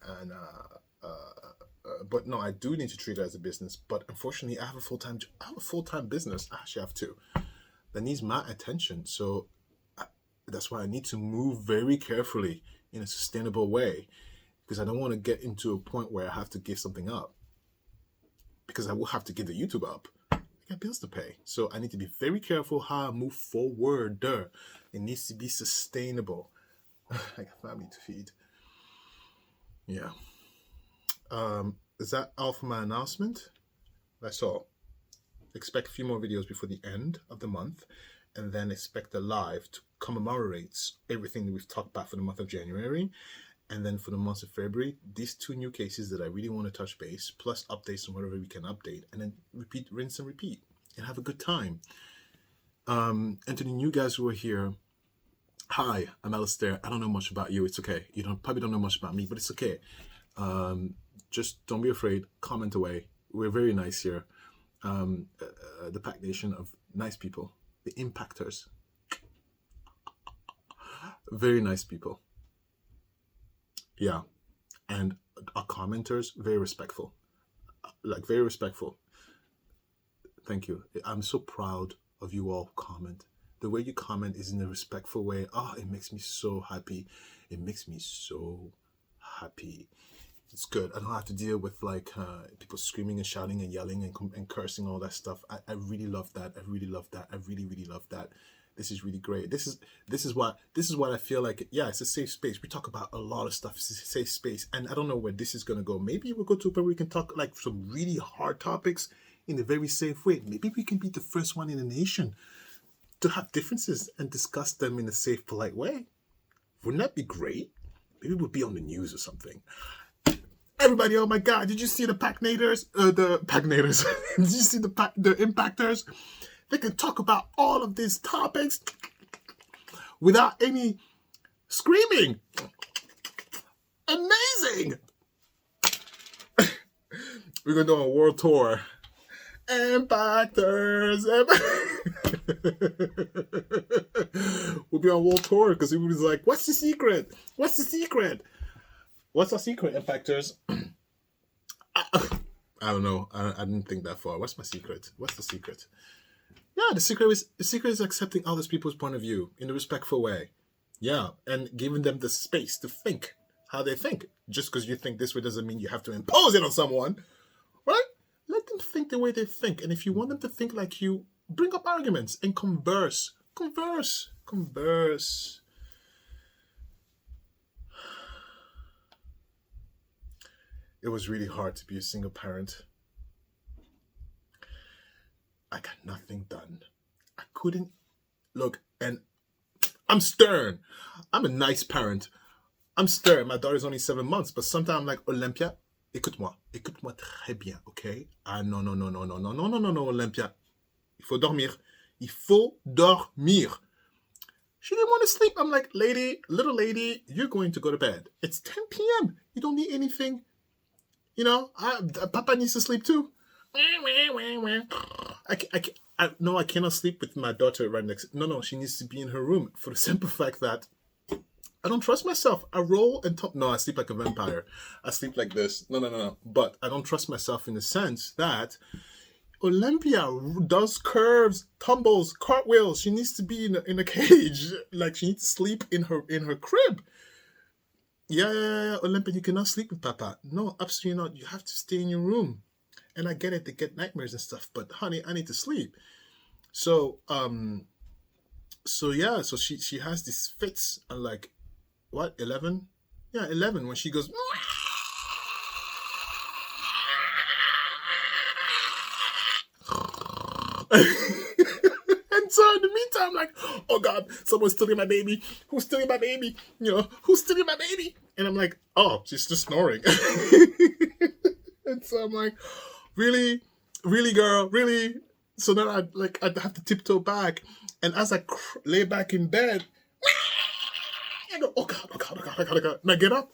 no, I do need to treat it as a business. But unfortunately, I have a full-time business. I actually have two that needs my attention. So that's why I need to move very carefully in a sustainable way, because I don't want to get into a point where I have to give something up, because I will have to give the YouTube up. I got bills to pay. So I need to be very careful how I move forward. It needs to be sustainable. I got family to feed. Yeah. Is that all for my announcement? That's all. Expect a few more videos before the end of the month, and then expect a live to commemorate everything that we've talked about for the month of January. And then for the month of February, these 2 new cases that I really want to touch base, plus updates on whatever we can update, and then repeat, rinse and repeat, and have a good time. And to the new guys who are here, hi, I'm Alistair. I don't know much about you. It's okay. You probably don't know much about me, but it's okay. Just don't be afraid. Comment away. We're very nice here. The PACT Nation of nice people, the impactors. Very nice people. Yeah. And our commenters, very respectful. Like, very respectful. Thank you. I'm so proud of you all who comment. The way you comment is in a respectful way. Oh, it makes me so happy. It makes me so happy. It's good. I don't have to deal with like people screaming and shouting and yelling and cursing, all that stuff. I really love that. I really love that. I really, really love that. This is really great. This is what I feel like. Yeah, it's a safe space. We talk about a lot of stuff. It's a safe space, and I don't know where this is gonna go. Maybe we'll go to where we can talk like some really hard topics in a very safe way. Maybe we can be the first one in the nation to have differences and discuss them in a safe, polite way. Wouldn't that be great? Maybe we'll be on the news or something. Everybody, oh my God, did you see the PACnators? The PACnators. Did you see the impactors? They can talk about all of these topics without any screaming. Amazing. We're going to do a world tour. Impactors. We'll be on world tour because everybody's like, what's the secret? What's the secret? What's our secret, impactors? I don't know. I didn't think that far. What's my secret? What's the secret? Yeah, the secret is accepting other people's point of view in a respectful way. Yeah, and giving them the space to think how they think. Just because you think this way doesn't mean you have to impose it on someone, right? Let them think the way they think. And if you want them to think like you, bring up arguments and converse. It was really hard to be a single parent. I got nothing done. I couldn't look, and I'm stern. I'm a nice parent. I'm stern. My daughter's only 7 months, but sometimes I'm like, Olympia, écoute-moi très bien, okay? Ah non, Olympia. Il faut dormir. She didn't want to sleep. I'm like, little lady, you're going to go to bed. It's 10 p.m. You don't need anything. You know, Papa needs to sleep too. I cannot sleep with my daughter right next. No, she needs to be in her room for the simple fact that I don't trust myself. I roll and talk. No, I sleep like a vampire. I sleep like this. No. But I don't trust myself in the sense that Olympia does curves, tumbles, cartwheels. She needs to be in a cage. Like, she needs to sleep in her crib. Yeah, Olympia, you cannot sleep with Papa. No, absolutely not. You have to stay in your room. And I get it, they get nightmares and stuff, but honey, I need to sleep. So she has these fits at like, what, 11? Yeah, 11, when she goes, and so in the meantime, I'm like, oh God, someone's stealing my baby. Who's stealing my baby? You know, who's stealing my baby? And I'm like, oh, she's just snoring. And so I'm like, really, girl, really? So then I'd have to tiptoe back, and as I lay back in bed, I go, oh God, and I get up,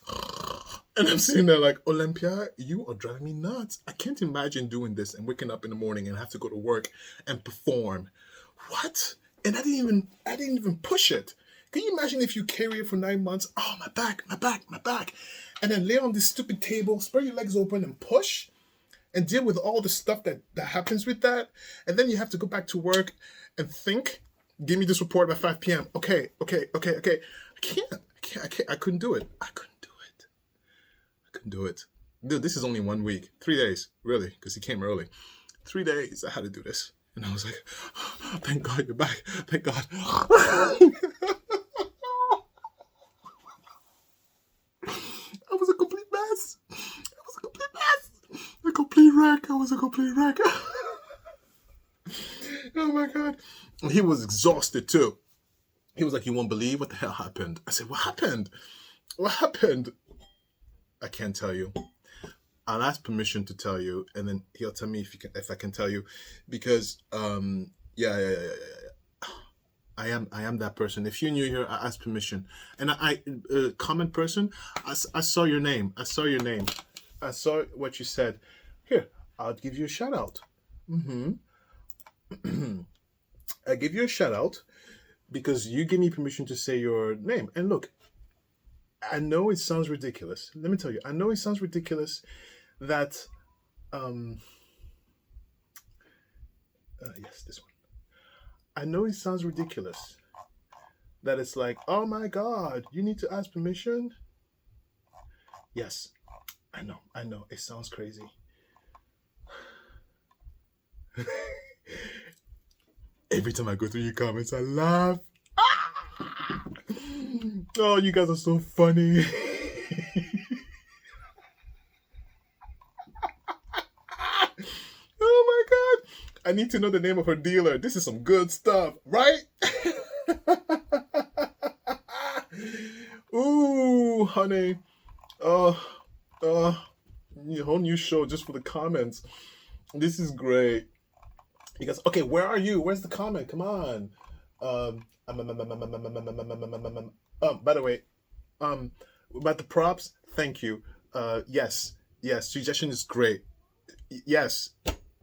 and I'm sitting there like, Olympia, you are driving me nuts. I can't imagine doing this and waking up in the morning and have to go to work and perform. What? And I didn't even push it. Can you imagine if you carry it for 9 months? Oh, my back, and then lay on this stupid table, spread your legs open and push, and deal with all the stuff that happens with that. And then you have to go back to work and think, give me this report by 5 p.m. Okay. I can't. I couldn't do it. I couldn't do it. Dude, this is only 1 week. 3 days, really, because he came early. 3 days I had to do this. And I was like, oh, thank God you're back. Thank God. I was a complete mess. A complete wreck. I was a complete wreck. Oh my God. He was exhausted too. He was like, you won't believe what the hell happened. I said, what happened? I can't tell you. I'll ask permission to tell you, and then he'll tell me if I can tell you, because yeah. I am that person. If you're new here, I ask permission. And common person, I saw your name. I saw what you said. Here, I'll give you a shout out. I give you a shout out because you give me permission to say your name. And look, I know it sounds ridiculous. Let me tell you, I know it sounds ridiculous that yes, this one. I know it sounds ridiculous that it's like, oh my God, you need to ask permission. Yes, I know, it sounds crazy. Every time I go through your comments, I laugh. Oh, you guys are so funny. Oh my God. I need to know the name of her dealer. This is some good stuff, right? Ooh, honey. Whole new show just for the comments. This is great. You guys, okay, where are you? Where's the comment? Come on. By the way, about the props, thank you. Yes, suggestion is great. Yes.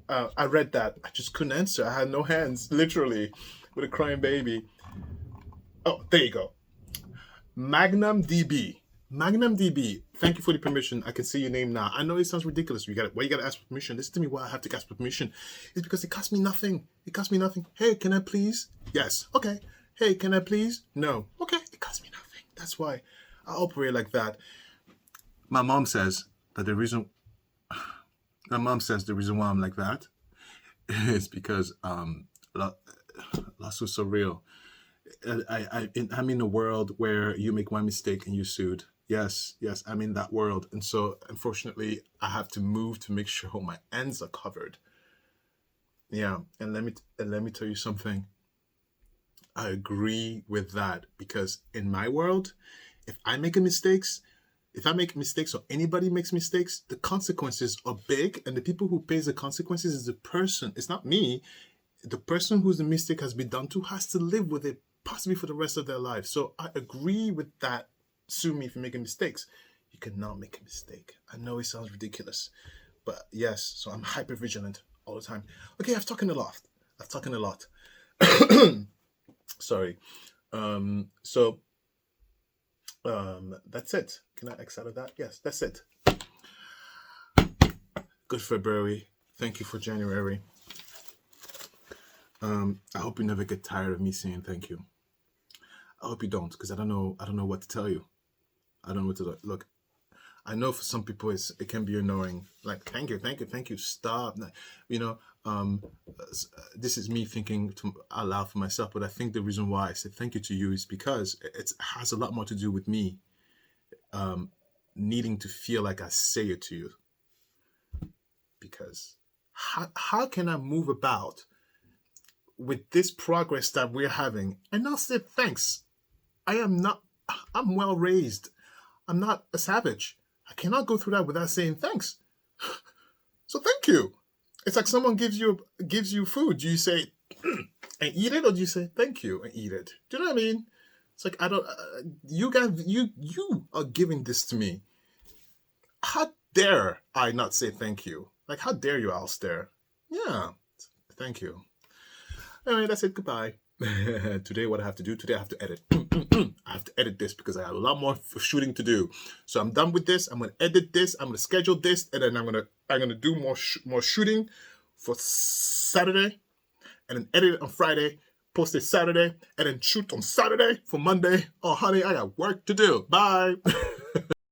I read that. I just couldn't answer. I had no hands, literally, with a crying baby. Oh, there you go. Magnum DB. Thank you for the permission. I can see your name now. I know it sounds ridiculous. Why you gotta ask for permission? Listen to me. Why I have to ask for permission? It's because it costs me nothing. Hey, can I please? Yes. Okay. Hey, can I please? No. Okay. It costs me nothing. That's why I operate like that. My mom says the reason why I'm like that is because loss was so real. I'm in a world where you make one mistake and you're sued. Yes, I'm in that world. And so, unfortunately, I have to move to make sure my ends are covered. Yeah, and let me tell you something. I agree with that, because in my world, if I make mistakes or anybody makes mistakes, the consequences are big, and the people who pays the consequences is the person. It's not me. The person whose the mistake has been done to has to live with it, possibly for the rest of their life. So I agree with that. Sue me for making mistakes. You cannot make a mistake. I know it sounds ridiculous, but yes, so I'm hyper vigilant all the time. Okay, I've talked a lot. Sorry. That's it. Can I X out of that? Yes, that's it. Good February. Thank you for January. I hope you never get tired of me saying thank you. I hope you don't, because I don't know what to tell you. I don't know what to do. Look, I know for some people it can be annoying. Like, thank you, stop. This is me thinking out loud for myself, but I think the reason why I said thank you to you is because it has a lot more to do with me needing to feel like I say it to you. Because how can I move about with this progress that we're having and not say thanks? I'm well raised. I'm not a savage. I cannot go through that without saying thanks. So thank you. It's like someone gives you food. Do you say and eat it, or do you say thank you and eat it? Do you know what I mean? It's like, I don't. You are giving this to me. How dare I not say thank you? Like, how dare you, Alistair? Yeah, thank you. Anyway, that's it. Goodbye. Today, what I have to do? Today, I have to edit. I have to edit this because I have a lot more shooting to do. So I'm done with this. I'm gonna edit this. I'm gonna schedule this, and then I'm gonna do more shooting for Saturday, and then edit it on Friday, post it Saturday, and then shoot on Saturday for Monday. Oh, honey, I got work to do. Bye.